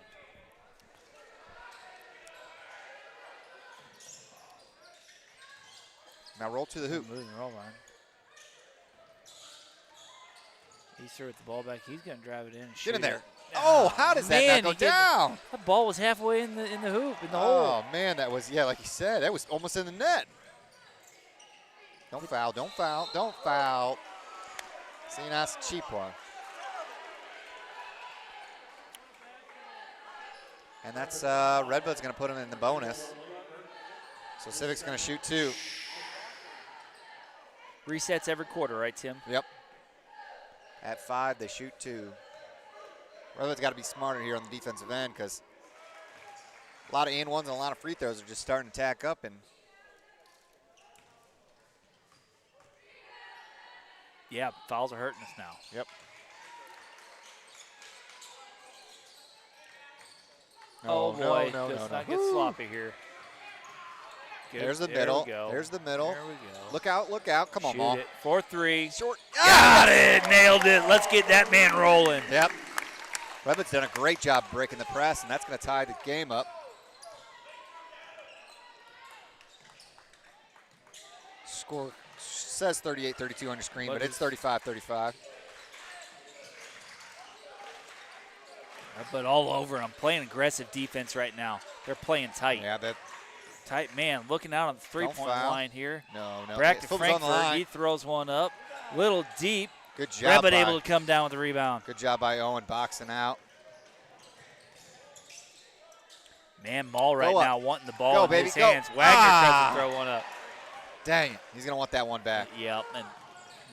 Now roll to the hoop. Moving the roll line. Easter with the ball back. He's going to drive it in. And Get in there. It. Oh, how does that not go down? That ball was halfway in the hoop, in the hole. Oh, man, that was, like you said, that was almost in the net. Don't foul. See, that's a cheap one. And that's Redbud's going to put him in the bonus. So Civic's going to shoot 2. Resets every quarter, right, Tim? Yep. At 5, they shoot 2. Redbud's got to be smarter here on the defensive end because a lot of and ones and a lot of free throws are just starting to tack up. And yeah, fouls are hurting us now. Yep. Oh, boy. No. Let's not get sloppy here. There's the middle. There's the middle. There we go. Look out. Come on, Maul. 4-3. Short. Got it. Nailed it. Let's get that man rolling. Yep. Redbud's done a great job breaking the press, and that's going to tie the game up. Score says 38-32 on your screen, but it's 35-35. But all over them, playing aggressive defense right now. They're playing tight. Yeah, that tight man. Looking out on the three-point line here. No. Back to Flip's on the Frankfurt. line. He throws one up, little deep. Good job. Redbud able to come down with the rebound. Good job by Owen boxing out. Man, Maul right now wanting the ball Go, in baby, his go. hands. Wagner tries to throw one up. Dang it. He's going to want that one back. Yep, and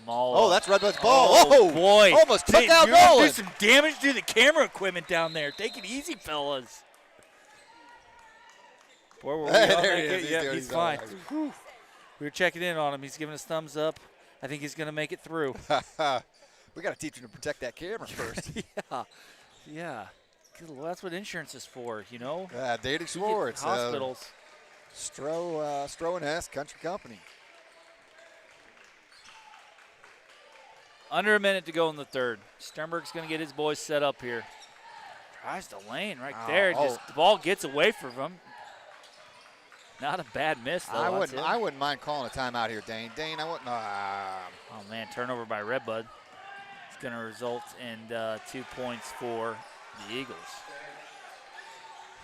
Maul. Oh, that's Redbud's ball. Oh, boy. Almost took out You're gonna Nolan. do some damage to the camera equipment down there. Take it easy, fellas. Boy, were we There he is. Yeah, he's fine. We were checking in on him. He's giving us thumbs up. I think he's going to make it through. We got to teach him to protect that camera first. Yeah. Well, that's what insurance is for, you know? Dating Sports. Hospitals. Stroh and Hess Country Company. Under a minute to go in the third. Sternberg's going to get his boys set up here. Tries the lane right there. Just the ball gets away from him. Not a bad miss, though. I wouldn't mind calling a timeout here, Dane. Dane, I wouldn't. Oh, man, turnover by Redbud. It's going to result in 2 points for the Eagles.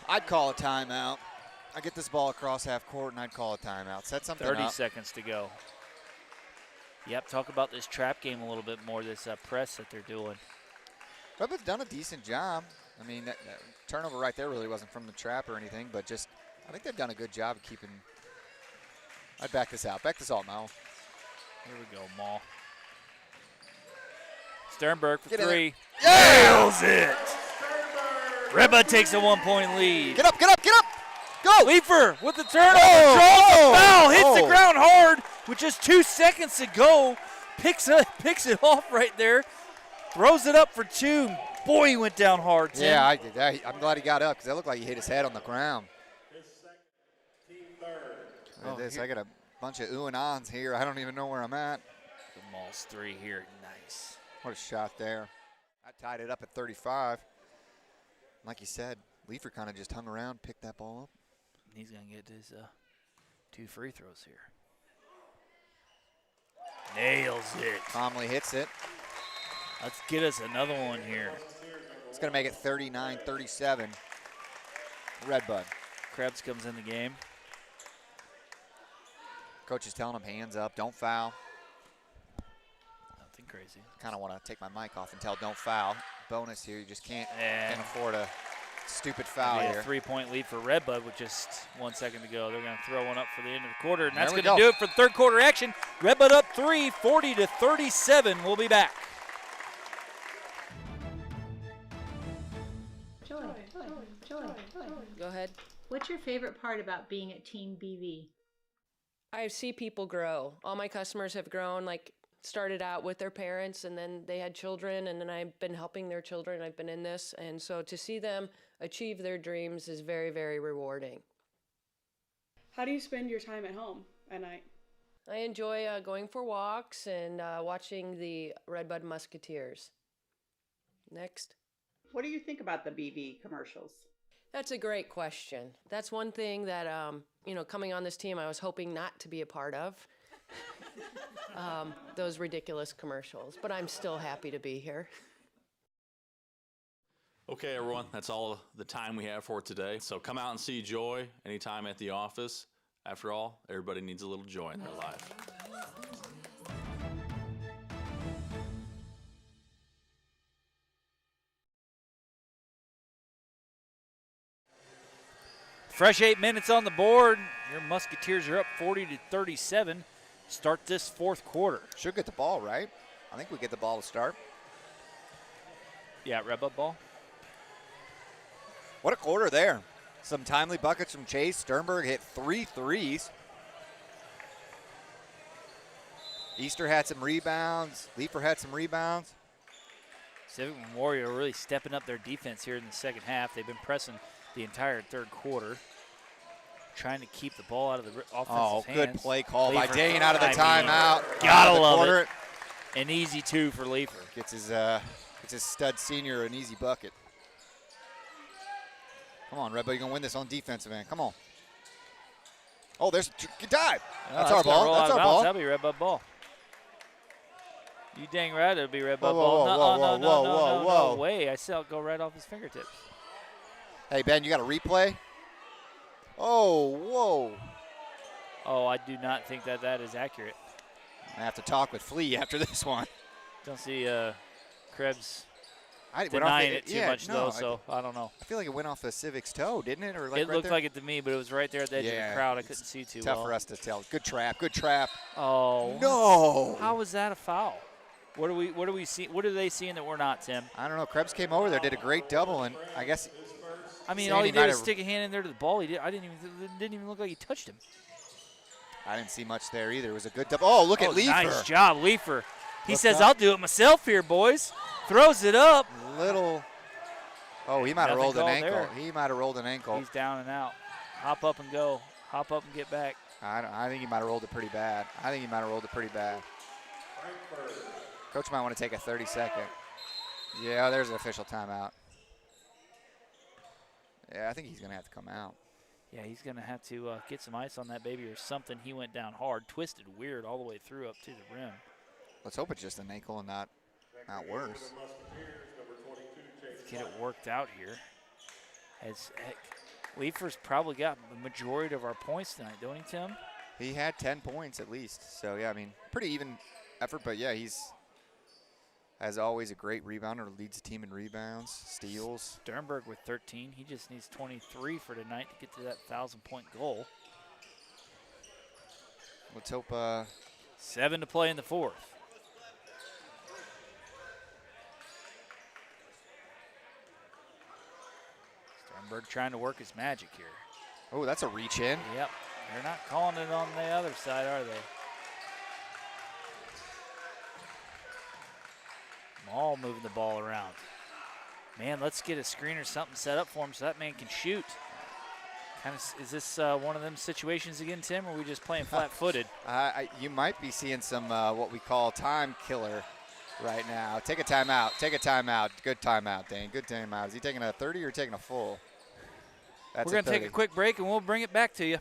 I'd call a timeout. I get this ball across half court, and I'd call a timeout. Set something 30 up. seconds to go. Yep, talk about this trap game a little bit more, this press that they're doing. Redbud's done a decent job. I mean, that turnover right there really wasn't from the trap or anything, but just I think they've done a good job of keeping. I'd back this out. Back this out, Mal. Here we go, Maul. Sternberg for Get in three. Yeah! Nails it. Redbud takes a 1 point lead. Get up, get up, get up. Go. Leifer with the turnover. Oh, Draws oh, the foul. Hits the oh. ground hard with just 2 seconds to go. Picks it off right there. Throws it up for two. Boy, he went down hard, Tim. Yeah, I'm glad he got up because it looked like he hit his head on the ground. Look at this. I got a bunch of ooh and ahs here. I don't even know where I'm at. The Maul's three here. Nice. What a shot there. I tied it up at 35. Like you said, Leifer kind of just hung around, picked that ball up. He's going to get his 2 free throws here. Nails it. Comley hits it. Let's get us another one here. It's going to make it 39-37. Redbud. Krebs comes in the game. Coach is telling him hands up, don't foul. Nothing crazy. Kind of want to take my mic off and tell don't foul. Bonus here, you just can't afford a stupid foul here. 3 point lead for Redbud with just 1 second to go. They're going to throw one up for the end of the quarter, and that's There we going to go. do it for the third quarter action. Redbud up 3, 40-37. We'll be back. Joy. Go ahead. What's your favorite part about being at Team BV? I see people grow. All my customers have grown, like started out with their parents and then they had children and then I've been helping their children. I've been in this. And so to see them achieve their dreams is very, very rewarding. How do you spend your time at home at night? I enjoy going for walks and watching the Red Bud Musketeers. Next. What do you think about the BV commercials? That's a great question. That's one thing that, coming on this team, I was hoping not to be a part of. Those ridiculous commercials, but I'm still happy to be here. Okay, everyone, that's all the time we have for today. So come out and see Joy anytime at the office. After all, everybody needs a little joy in their life. Fresh 8 minutes on the board. Your Musketeers are up 40-37. Start this fourth quarter. Should get the ball, right? I think we get the ball to start. Yeah, Redbud ball. What a quarter there. Some timely buckets from Chase. Sternberg hit 3 threes. Easter had some rebounds. Leifer had some rebounds. Civic Memorial really stepping up their defense here in the second half. They've been pressing the entire third quarter, trying to keep the ball out of the offensive hands. Good play call by Leifer, Dane out of the I mean, timeout. Gotta love it. An easy 2 for Leifer. Gets his stud senior an easy bucket. Come on, Redbud, you're going to win this on defensive end. Come on. Oh, there's a good dive. Oh, That's our ball. That's our ball. That'll be Redbud ball. You dang right it'll be Redbud Whoa, ball. whoa, whoa, whoa. No way. I saw it go right off his fingertips. Hey, Ben, you got a replay? Oh, whoa. Oh, I do not think that is accurate. I have to talk with Flea after this one. Don't see Krebs went denying off it too much, though, so I don't know. I feel like it went off the Civic's toe, didn't it? Or like it looked like it to me, but it was right there at the edge of the crowd. I couldn't see too well. Tough for us to tell. Good trap. Good trap. Oh. No. How was that a foul? What do we see? What are they seeing that we're not, Tim? I don't know. Krebs came over there, did a great double, and I guess. I mean, all he did was stick a hand in there to the ball. He did. It didn't even look like he touched him. I didn't see much there either. It was a good double. Oh, look at Leifer. Nice job, Leifer. He says, "I'll do it myself here, boys." Throws it up. Little. Oh, he might have rolled an ankle. There. He might have rolled an ankle. He's down and out. Hop up and go. Hop up and get back. I think he might have rolled it pretty bad. Coach might want to take a 30-second. Yeah, there's an official timeout. Yeah, I think he's going to have to come out. Yeah, he's going to have to get some ice on that baby or something. He went down hard, twisted weird all the way through up to the rim. Let's hope it's just an ankle and not worse. Let's get it worked out here. As heck, Leifer's probably got the majority of our points tonight, don't he, Tim? He had 10 points at least. So, yeah, I mean, pretty even effort. But, yeah, he's, as always, a great rebounder. Leads the team in rebounds, steals. Sternberg with 13. He just needs 23 for tonight to get to that 1,000-point goal. Let's hope. 7 to play in the fourth. Sternberg trying to work his magic here. Oh, that's a reach in. Yep. They're not calling it on the other side, are they? Maul moving the ball around. Man, let's get a screen or something set up for him so that man can shoot. Is this one of them situations again, Tim, or are we just playing flat-footed? You might be seeing some what we call time killer right now. Take a timeout. Good timeout, Dane. Good timeout. Is he taking a 30 or taking a full? We're going to take a quick break, and we'll bring it back to you.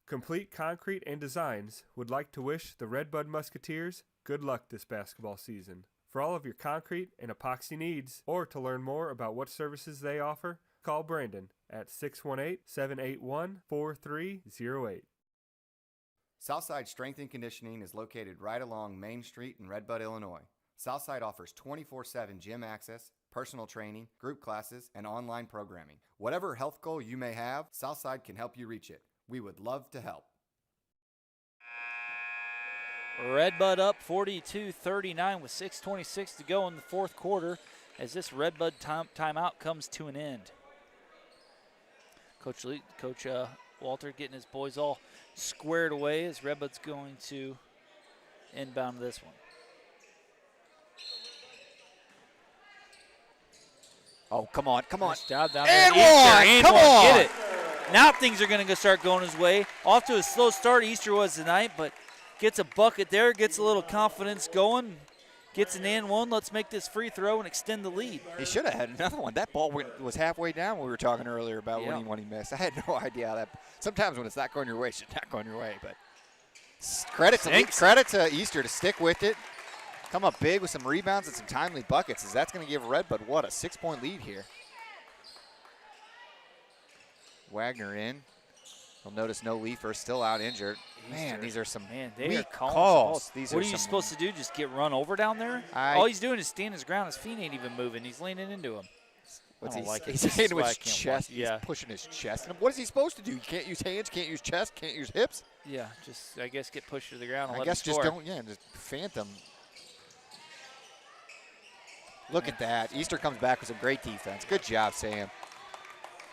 Complete Concrete and Designs would like to wish the Red Bud Musketeers good luck this basketball season. For all of your concrete and epoxy needs, or to learn more about what services they offer, call Brandon at 618-781-4308. Southside Strength and Conditioning is located right along Main Street in Red Bud, Illinois. Southside offers 24/7 gym access, personal training, group classes, and online programming. Whatever health goal you may have, Southside can help you reach it. We would love to help. Redbud up 42-39 with 6:26 to go in the fourth quarter as this Redbud timeout comes to an end. Coach Walter getting his boys all squared away as Redbud's going to inbound this one. Oh, come on. Nice job down and there. Come on. Get it. Now things are going to start going his way. Off to a slow start, Easter was tonight, but gets a bucket there, gets a little confidence going, gets an and one. Let's make this free throw and extend the lead. He should have had another one. That ball was halfway down when we were talking earlier about when he missed. I had no idea how that. Sometimes when it's not going your way, it's just not going your way. But credit to Easter to stick with it. Come up big with some rebounds and some timely buckets, as that's going to give Redbud, a 6-point lead here. Wagner in. You'll notice no Leifer, still out injured. Man, these are some weak calls. What are you supposed to do, just get run over down there? All he's doing is stand his ground. His feet ain't even moving. He's leaning into him. He's hitting with his chest. He's pushing his chest. And what is he supposed to do? You can't use hands, can't use chest, can't use hips? Yeah, just, I guess, get pushed to the ground and let him score. Just phantom. Look at that. Easter comes back with some great defense. Good job, Sam.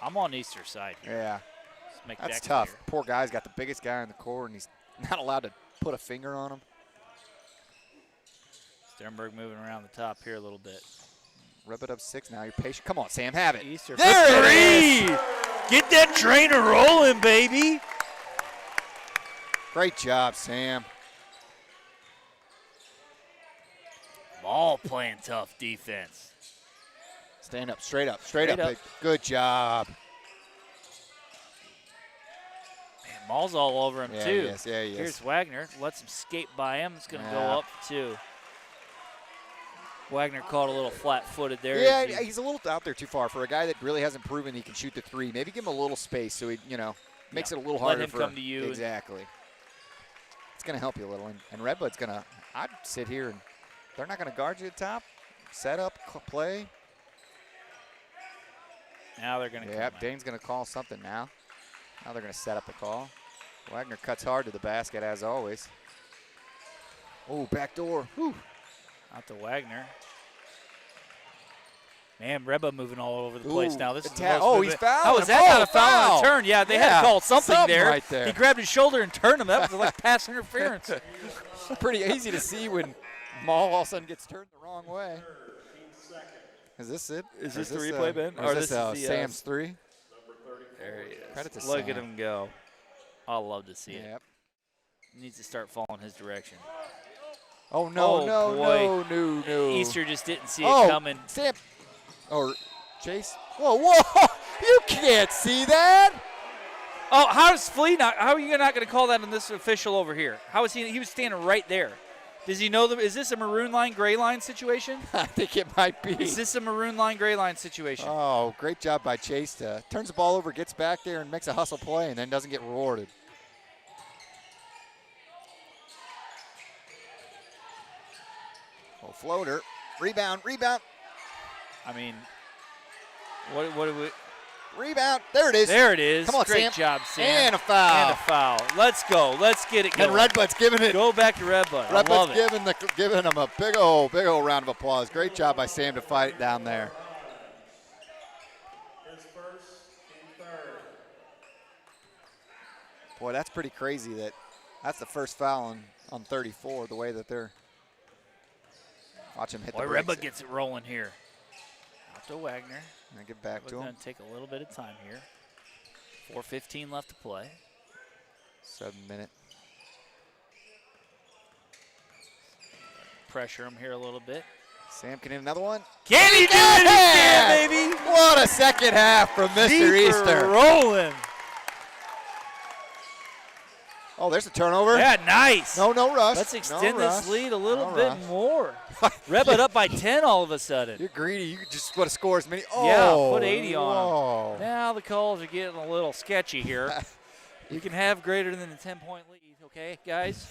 I'm on Easter's side here. Yeah. That's tough. Clear. Poor guy's got the biggest guy in the court, and he's not allowed to put a finger on him. Sternberg moving around the top here a little bit. Rub it up 6 now. You're patient. Come on, Sam. Have it. Easter. There it is. Get that trainer rolling, baby. Great job, Sam. All playing tough defense. Stand up, straight up. Good job. Man, Maul's all over him, Yeah, too. He is. Yeah, he is. Here's Wagner. Lets him skate by him. It's going to go Yeah. up, too. Wagner caught a little flat-footed there. Yeah, he's a little out there too far for a guy that really hasn't proven he can shoot the three. Maybe give him a little space so he, makes it a little harder. Let him come to you. Exactly. It's going to help you a little. And Redbud's going to, I'd sit here and they're not going to guard you at top. Set up, play. Now they're going to Yeah, Dane's going to call something now. Now they're going to set up the call. Wagner cuts hard to the basket as always. Oh, back door. Whew. Out to Wagner. Man, Redbud moving all over the place now. This is the most he's fouled. How was that not a foul on a turn? Yeah, they had to call something there. Right there. He grabbed his shoulder and turned him. That was like pass interference. Pretty easy to see when Maul all of a sudden gets turned the wrong way. Is this it? Is this the replay, Ben? Or is this Sam's three? There he is. Credit to Look Sam. at him go. I'll love to see it. Yep. Needs to start following his direction. Oh, no, no. Easter just didn't see it coming. Sam. Or Chase. Whoa. You can't see that. Oh, how is Flea not? How are you not going to call that on this official over here? How is he? He was standing right there. Does he know is this a maroon line, gray line situation? I think it might be. Is this a maroon line, gray line situation? Oh, great job by Chase. Turns the ball over, gets back there, and makes a hustle play, and then doesn't get rewarded. Oh, floater. Rebound. I mean, what do we? Rebound. There it is. There it is. Come on, Great Sam. job, Sam. And a foul. Let's go. Let's get it going. And Redbud's giving it. Go back to Redbud. Redbud's I love it. giving him a big old round of applause. Great job by Sam to fight it down there. His first and third. Boy, that's pretty crazy that's the first foul on 34, the way that they're. Watch him hit the brakes. Redbud gets it rolling here. Out to Wagner. And get back to him. Going to take a little bit of time here. 4:15 left to play. 7 minute. Pressure him here a little bit. Sam can hit another one. Can he do it? He can, baby. What a second half from Mr. Easter. Rolling. Oh, there's a turnover. Yeah, nice. No rush. Let's extend No this rush. lead a little No bit rush. more. Redbud up by 10 all of a sudden. You're greedy. You just want to score as many. Oh, Yeah, put 80 on whoa. him. Now the calls are getting a little sketchy here. You can have greater than a 10-point lead, okay, guys?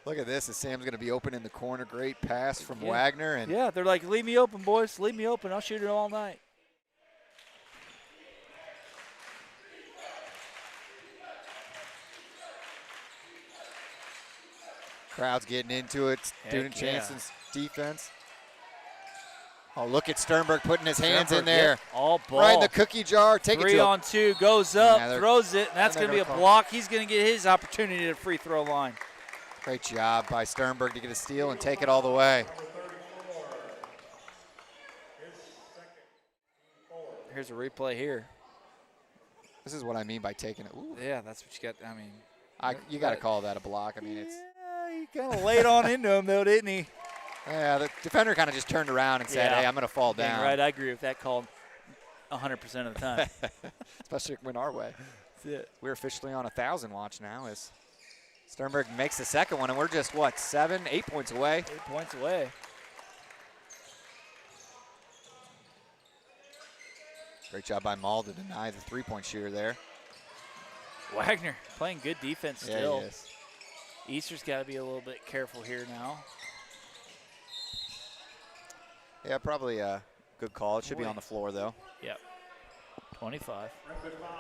Look at this. As Sam's going to be open in the corner. Great pass from Wagner. And Yeah, they're like, leave me open, boys. Leave me open. I'll shoot it all night. crowd's getting into it. Student yeah. Chanson's defense. Oh, look at Sternberg putting his hands in there. Yep, all ball. Right in the cookie jar. Take it to 3 on 2, goes up, Yeah, throws it, and that's going to be a block. He's going to get his opportunity at free throw line. Great job by Sternberg to get a steal and take it all the way. Here's a replay here. This is what I mean by taking it. Ooh. Yeah, that's what you got. I mean, you got to call that a block. I mean, it's. He kind of laid on into him, though, didn't he? Yeah, the defender kind of just turned around and said, hey, I'm going to fall Dang down. Right, I agree with that call 100% of the time. Especially if it went our way. That's it. We're officially on 1,000 watch now as Sternberg makes the second one, and we're just, 8 points away? 8 points away. Great job by Maul to deny the three-point shooter there. Wagner playing good defense still. Yeah, he is. Easter's got to be a little bit careful here now. Yeah, probably a good call. It should be on the floor, though. Yep. 25.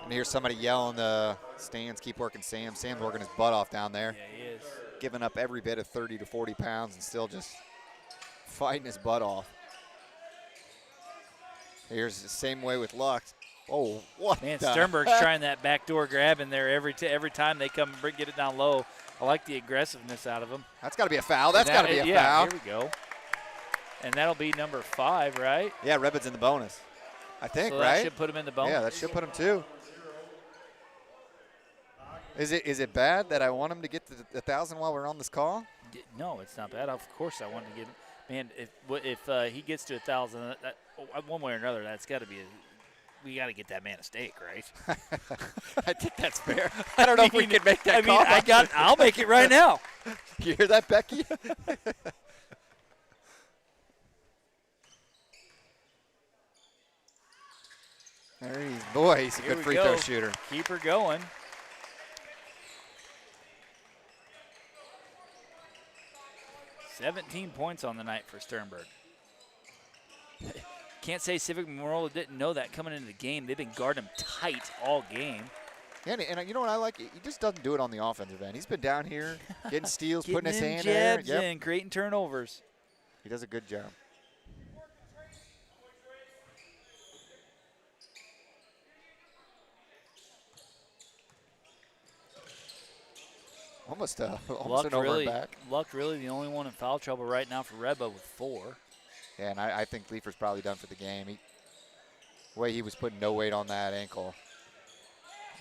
And here's somebody yell in the stands, keep working Sam. Sam's working his butt off down there. Yeah, he is. Giving up every bit of 30 to 40 pounds and still just fighting his butt off. Here's the same way with Lux. Oh, what Man, the Sternberg's heck? trying that backdoor grab in there every time they come and get it down low. I like the aggressiveness out of him. That's got to be a foul. That's got to be a foul. Here we go. And that'll be number 5, right? Yeah, Redbud's in the bonus. I think, So right? that should put him in the bonus. Yeah, that should put him too. Is it bad that I want him to get to 1,000 while we're on this call? No, it's not bad. Of course I want to get him. Man, if he gets to 1,000, one way or another, that's got to be we got to get that man a steak, right? I think that's fair. I don't know if we can make that call. I'll make it right now. You hear that, Becky? He's a good free throw shooter. Keep her going. $17 points on the night for Sternberg. Can't say Civic Memorial didn't know that coming into the game. They've been guarding him tight all game. Yeah, and you know what I like? He just doesn't do it on the offensive end. He's been down here getting steals, Getting putting his hand jabs there. in, creating turnovers. He does a good job. Almost an over back. Luck really the only one in foul trouble right now for Redbud with 4. Yeah, and I think Leifer's probably done for the game. The way he was putting no weight on that ankle,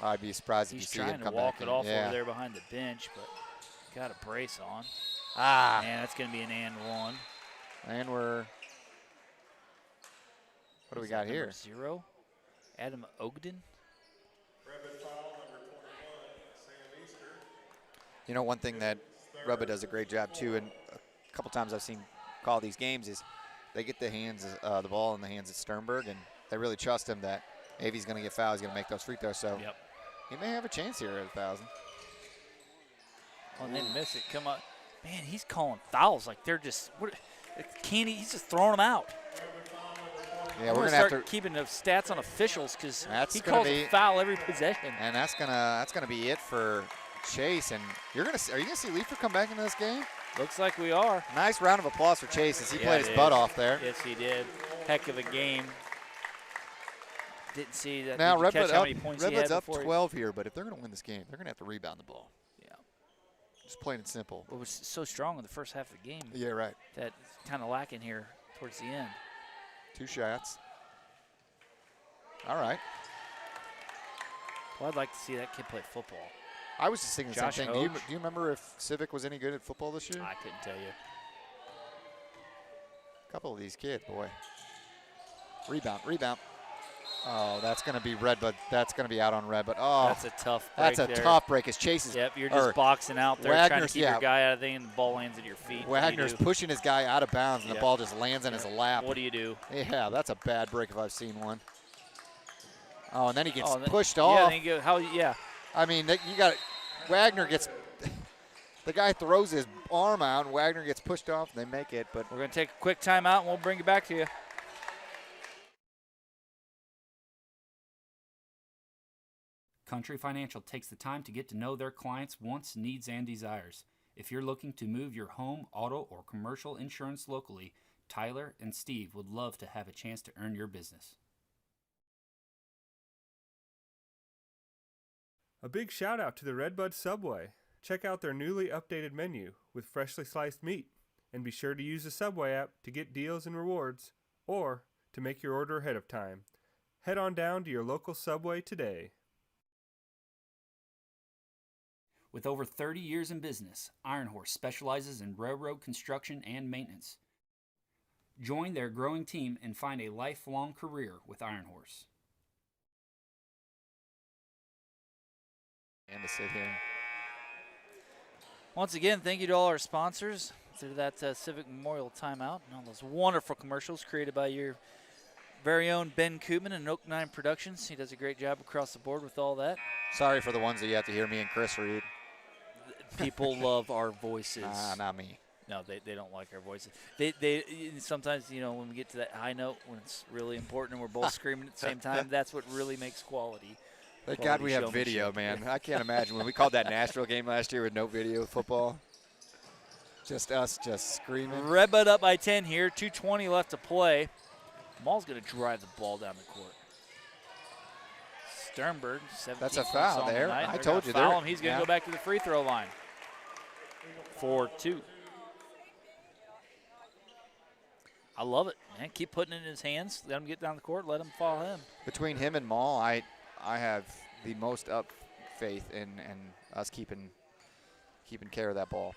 I'd be surprised if you see him come back. He's trying to walk it off over there behind the bench, but got a brace on. Man, that's going to be an and 1. And what do we got here? 0. Adam Ogden. You know, one thing that Redbud does a great job too, and a couple times I've seen call these games, is they get the ball in the hands of Sternberg, and they really trust him that if he's going to get fouled, he's going to make those free throws. So he may have a chance here at 1,000. Oh, and they miss it. Come on. Man, he's calling fouls like they're just he's just throwing them out. Yeah, we're going to start keeping the stats on officials because he calls a foul every possession. And that's gonna be it for Chase. And are you gonna see Leifer come back into this game? Looks like we are. Nice round of applause for Chase as he played his butt off there. Yes, he did. Heck of a game. Didn't see that. Now Redbud's up 12 here, but if they're going to win this game, they're going to have to rebound the ball. Yeah. Just plain and simple. It was so strong in the first half of the game. Yeah, right. That's kind of lacking here towards the end. 2 shots. All right. Well, I'd like to see that kid play football. I was just thinking the same thing. Hoge. Do you remember if Civic was any good at football this year? I couldn't tell you. A couple of these kids, boy. Rebound. Oh, that's going to be Redbud. That's going to be out on Redbud. Oh, that's a tough break. That's a tough break as Chase is. Yep, you're just boxing out there trying to keep your guy out of there, and the ball lands at your feet. Wagner's pushing his guy out of bounds, and the ball just lands in his lap. What do you do? Yeah, that's a bad break if I've seen one. Oh, and then he gets pushed off. I mean, you got Wagner gets the guy throws his arm out, and Wagner gets pushed off, and they make it. But we're going to take a quick timeout, and we'll bring it back to you. Country Financial takes the time to get to know their clients' wants, needs, and desires. If you're looking to move your home, auto, or commercial insurance locally, Tyler and Steve would love to have a chance to earn your business. A big shout out to the Red Bud Subway. Check out their newly updated menu with freshly sliced meat, and be sure to use the Subway app to get deals and rewards, or to make your order ahead of time. Head on down to your local Subway today. With over 30 years in business, Iron Horse specializes in railroad construction and maintenance. Join their growing team and find a lifelong career with Iron Horse. And to sit here. Once again, thank you to all our sponsors through that Civic Memorial timeout and all those wonderful commercials created by your very own Ben Koopman and Oak 9 Productions. He does a great job across the board with all that. Sorry for the ones that you have to hear me and Chris read. People love our voices. Not me. No, they don't like our voices. They sometimes, when we get to that high note, when it's really important and we're both screaming at the same time, that's what really makes quality. Thank God we have video, man. I can't imagine when we called that Nashville game last year with no video football. Just us just screaming. Redbud up by 10 here, 2:20 left to play. Maul's going to drive the ball down the court. Sternberg, 17 That's a foul there. The I told you there. He's going to go back to the free throw line. 4-2. I love it, man. Keep putting it in his hands. Let him get down the court. Let him follow him. Between him and Maul, I have the most up faith in us keeping care of that ball.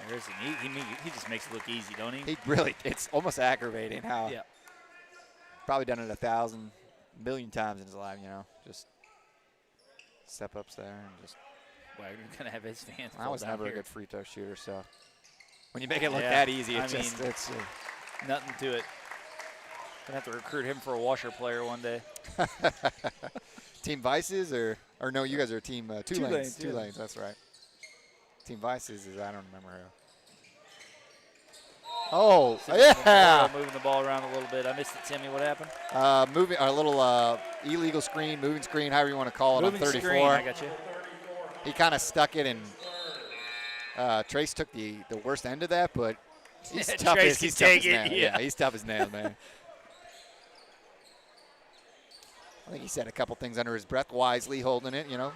He just makes it look easy, don't he? He really, it's almost aggravating how. Yeah. probably done it 1,000 million times in his life, you know, just step ups there and just. Wagner's going to have his fans. I was down never here. a good free throw shooter, so when you make it look Yeah, that easy, I it's just mean, it's. Nothing to it. Gonna have to recruit him for a washer player one day. Team Vices or no, you guys are team two lanes. Two yeah. lanes, that's right. Team Vices is I don't remember who. Oh, yeah. Moving the ball around a little bit. I missed it, Timmy. What happened? Moving a little illegal screen, moving screen, however you want to call it, Moving on 34. screen, I got you. He kind of stuck it, and Trace took the worst end of that, but he's tough Trace as he's can tough take as it, nails. yeah. He's tough as nails, man. I think he said a couple things under his breath, wisely holding it, you know.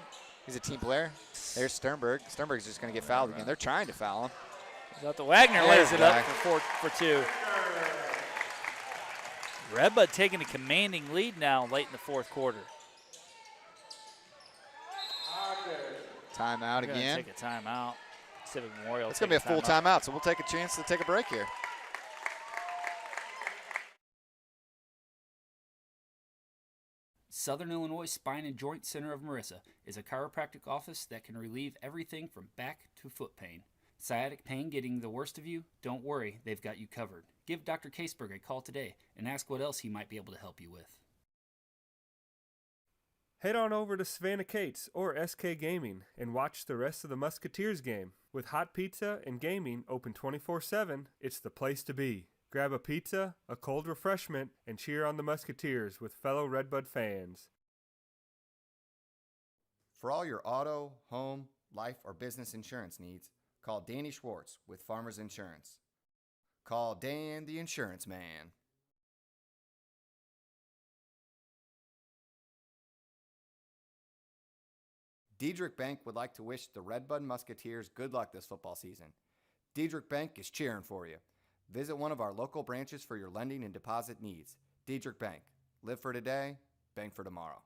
He's a team player. There's Sternberg. Sternberg's just going to get fouled again. They're trying to foul him. The Wagner lays it up for 2. Redbud taking a commanding lead now late in the fourth quarter. Timeout We're again. Take a timeout. Civic Memorial. It's going to be a full timeout, so we'll take a chance to take a break here. Southern Illinois Spine and Joint Center of Marissa is a chiropractic office that can relieve everything from back to foot pain. Sciatic pain getting the worst of you? Don't worry, they've got you covered. Give Dr. Caseberg a call today and ask what else he might be able to help you with. Head on over to Savannah Cates or SK Gaming and watch the rest of the Musketeers game. With hot pizza and gaming open 24/7, it's the place to be. Grab a pizza, a cold refreshment, and cheer on the Musketeers with fellow Redbud fans. For all your auto, home, life, or business insurance needs, call Danny Schwartz with Farmers Insurance. Call Dan the Insurance Man. Diedrich Bank would like to wish the Redbud Musketeers good luck this football season. Diedrich Bank is cheering for you. Visit one of our local branches for your lending and deposit needs. Diedrich Bank. Live for today, bank for tomorrow.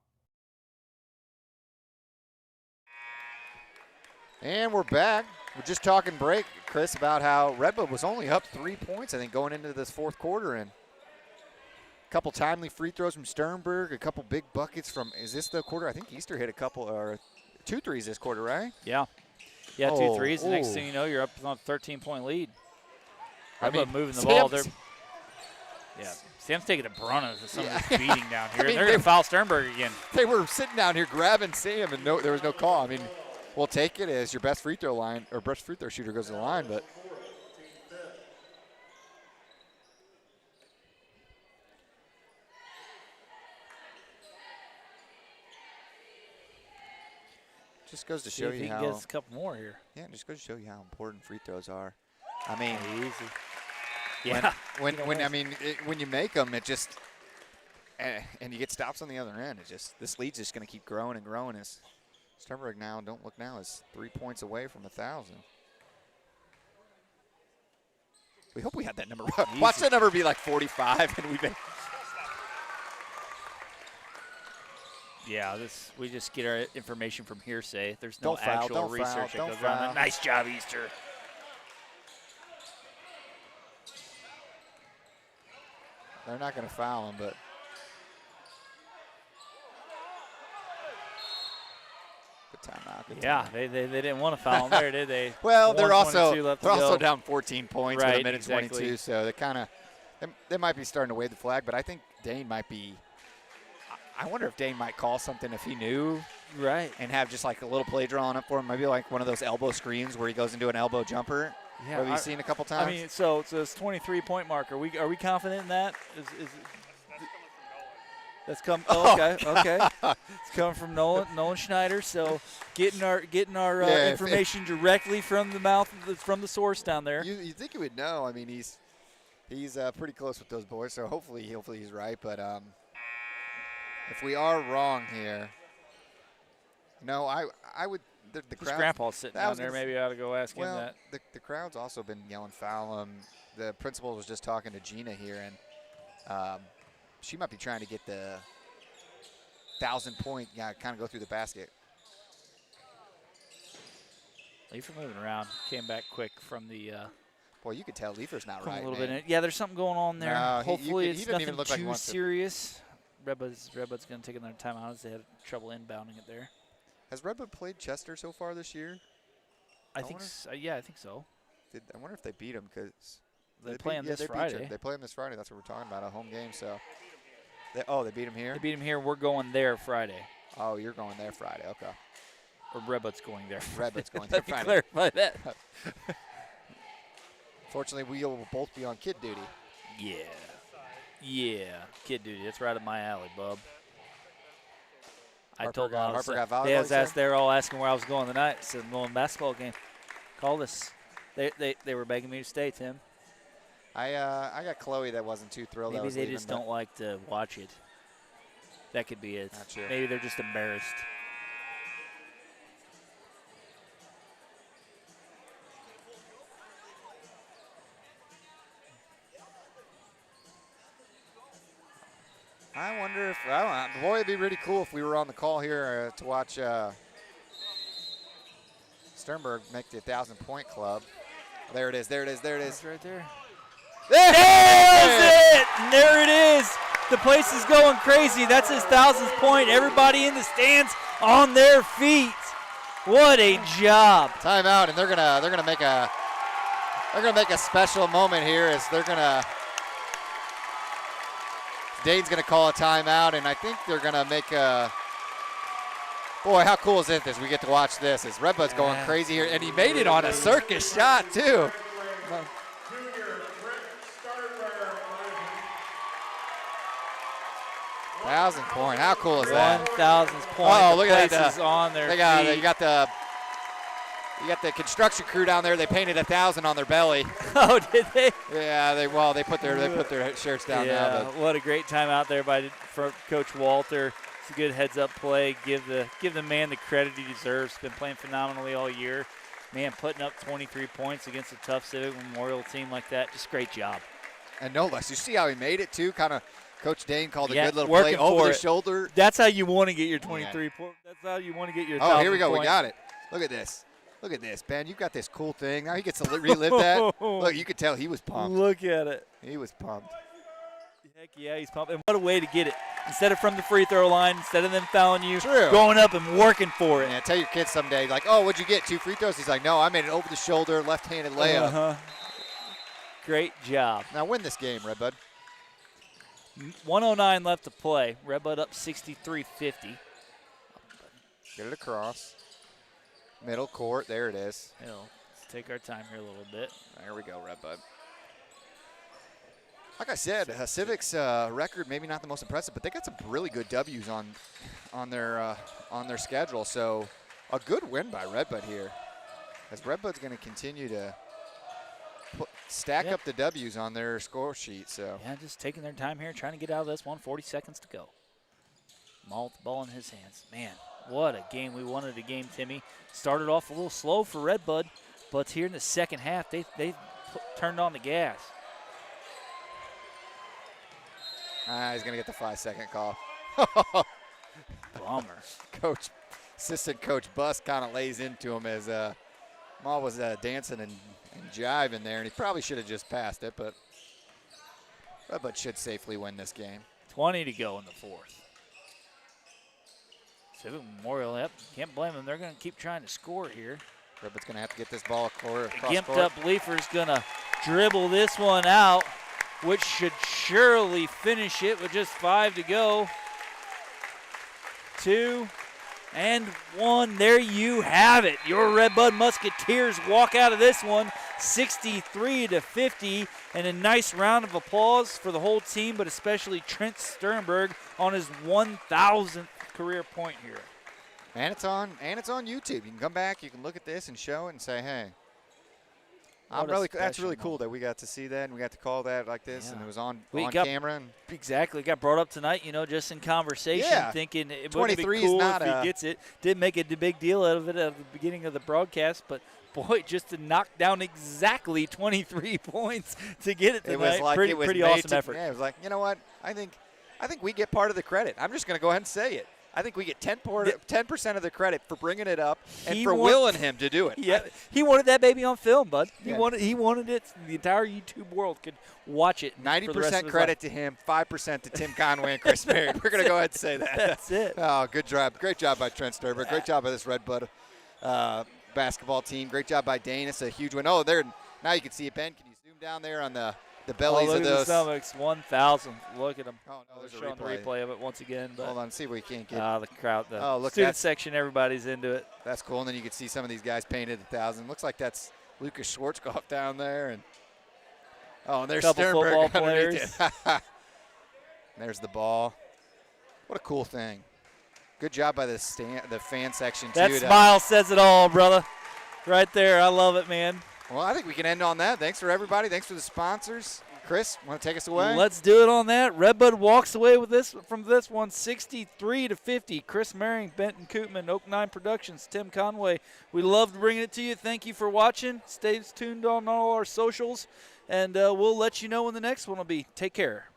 And we're back. We're just talking break, Chris, about how Redbud was only up 3 points, I think, going into this fourth quarter. And a couple timely free throws from Sternberg, a couple big buckets from, is this the quarter? I think Easter hit a couple, or 2 threes this quarter, right? Yeah. Yeah, 2 threes. The next thing you know, you're up on a 13-point lead. Redbud moving the ball. They're, Sam's taking a brunt of some of this beating down here. They're going to foul Sternberg again. They were sitting down here grabbing Sam, and there was no call. I mean, we'll take it as your best free throw line, or best free throw shooter goes to the line, but just goes to show you how. Gets a couple more here. Yeah, it just goes to show you how important free throws are. I mean, easy. Yeah. When you make them, it just and you get stops on the other end. It just this lead's just going to keep growing and growing. As Sternberg now, don't look now, is 3 points away from 1,000. We hope we had that number. Watch that number be like 45, and we've been. Yeah, we just get our information from hearsay. There's no Don't foul, actual don't research foul, that don't goes around foul. that. Nice job, Easter. They're not going to foul him, but good timeout. Good Yeah, timeout. they didn't want to foul him there, did they? Well, they're 1:22 left to also go. down 14 points with a minute exactly. 22, so they kind of they might be starting to wave the flag. But I think Dane might be. I wonder if Dane might call something if he knew, right, and have just like a little play drawn up for him. Maybe like one of those elbow screens where he goes into an elbow jumper. Yeah, have you seen a couple times? I mean, so it's this 23-point mark. Are we confident in that? That's come. Oh, okay. It's coming from Nolan Schneider. So getting our information directly from the mouth from the source down there. You think you would know? I mean, he's pretty close with those boys. So hopefully he's right. But if we are wrong here, no, I would. The crowd. Grandpa's sitting down there. Maybe I ought to go ask him that. The crowd's also been yelling foul. The principal was just talking to Gina here, and she might be trying to get the 1,000-point, kind of go through the basket. Leave for moving around. Came back quick from the Boy, you could tell Leifer's not Come right, a little man. bit in. Yeah, there's something going on there. No, Hopefully he it's didn't nothing even look like he too wants to- serious. Redbud's going to take another timeout as they had trouble inbounding it there. Has Redbud played Chester so far this year? I think yeah, I think so. I wonder if they beat him because They play him this they beat Friday. They play him this Friday. That's what we're talking about, a home game. So, they beat him here? They beat him here. We're going there Friday. Oh, you're going there Friday. Okay. Or Redbud's going there. Redbud's going there Let me Friday. clarify that. Fortunately, we will both be on kid duty. Yeah. Yeah. Kid duty. That's right up my alley, bub. I told them Harper got volleyball, they you said? they were all asking where I was going tonight. I said, I'm going to basketball game. Call this. They were begging me to stay, Tim. I got Chloe that wasn't too thrilled. Maybe they just don't like to watch it. That could be it. Not sure. Maybe they're just embarrassed. I wonder if boy, it'd be really cool if we were on the call here to watch Sternberg make the 1,000-point club. There it is. There it is. There it is. It's right there. There's it! And there it is. The place is going crazy. That's his 1,000th point. Everybody in the stands on their feet. What a job! Timeout, and they're gonna make a special moment here as they're gonna. Dane's gonna call a timeout, and I think they're gonna make a. Boy, how cool is it this? We get to watch this as Redbud's going crazy here, and he made it on a circus shot too. 1,000 point. How cool is that? 1,000th point. Oh, look at Place that. is on their feet. You got the construction crew down there. They painted 1,000 on their belly. Oh, did they? Yeah, they put their shirts down now. Yeah, But what a great time out there by Coach Walter. It's a good heads-up play. Give the man the credit he deserves. Been playing phenomenally all year. Man, putting up 23 points against a tough Civic Memorial team like that, just great job. And no less. You see how he made it too? Kind of. Coach Dane called a good little play over the shoulder. That's how you want to get your 23 points. That's how you want to get your 1,000 Oh, here we go. points. We got it. Look at this. Look at this, Ben. You've got this cool thing. Now he gets to relive that. Look, you could tell he was pumped. Look at it. He was pumped. Heck yeah, he's pumped. And what a way to get it. Instead of from the free throw line, instead of them fouling you, going up and working for it. Yeah, tell your kids someday, like, oh, what'd you get? 2 free throws? He's like, no, I made it over the shoulder, left-handed layup. Uh-huh. Great job. Now win this game, Redbud. 109 left to play. Redbud up 63-50. Get it across. Middle court. There it is. Let's take our time here a little bit. There we go, Redbud. Like I said, Civic's record maybe not the most impressive, but they got some really good W's on their schedule. So a good win by Redbud here, as Redbud's going to continue to stack up the W's on their score sheet. So yeah, just taking their time here, trying to get out of this one. 40 seconds to go. Maul with the ball in his hands. Man, what a game. We wanted a game, Timmy. Started off a little slow for Redbud, but here in the second half, they turned on the gas. He's going to get the 5-second call. Bummer. Assistant Coach Buss kind of lays into him as Maul was dancing and jiving there, and he probably should have just passed it, but Redbud should safely win this game. 20 to go in the fourth. Civic Memorial, can't blame them. They're going to keep trying to score here. Redbud's going to have to get this ball across Gimped court. up Leifer's going to dribble this one out, which should surely finish it with just 5 to go. 2 and 1. There you have it. Your Redbud Musketeers walk out of this one 63-50, and a nice round of applause for the whole team, but especially Trent Sternberg on his 1,000th career point here. And it's on YouTube. You can come back, you can look at this and show it and say, hey, that's really cool that we got to see that and we got to call that like this, and it was on camera. And exactly. It got brought up tonight, just in conversation, thinking it would be cool if he gets it. Didn't make a big deal out of it at the beginning of the broadcast, but boy, just to knock down exactly 23 points to get it tonight. It was like pretty awesome effort. Yeah, it was like, you know what? I think we get part of the credit. I'm just going to go ahead and say it. I think we get 10% of the credit for bringing it up and He for willing him to do it. Yeah, he wanted that baby on film, bud. Yeah. He wanted it so the entire YouTube world could watch it. 90% credit to him, 5% to Tim Conway and Chris Merritt. We're going to go ahead and say that. That's it. Oh, good job. Great job by Trent Sturber. Great job by this Red Bud basketball team. Great job by Dane. It's a huge win. Oh, there. Now you can see it, Ben. Can you zoom down there on the bellies look of at those? the stomachs, 1,000. Look at them. Oh, no, there's showing the replay of it once again. But hold on, see if we can't get. the crowd, the look, student section, everybody's into it. That's cool. And then you can see some of these guys painted 1,000. Looks like that's Lucas Schwarzkopf down there. And there's couple Sternberg football underneath players. it. There's the ball. What a cool thing. Good job by the fan section, too. That smile says it all, brother. Right there. I love it, man. Well, I think we can end on that. Thanks for everybody. Thanks for the sponsors. Chris, want to take us away? Let's do it on that. Redbud walks away with from this one 63-50. Chris Merring, Benton Koopman, Oak 9 Productions, Tim Conway. We loved bringing it to you. Thank you for watching. Stay tuned on all our socials, and we'll let you know when the next one will be. Take care.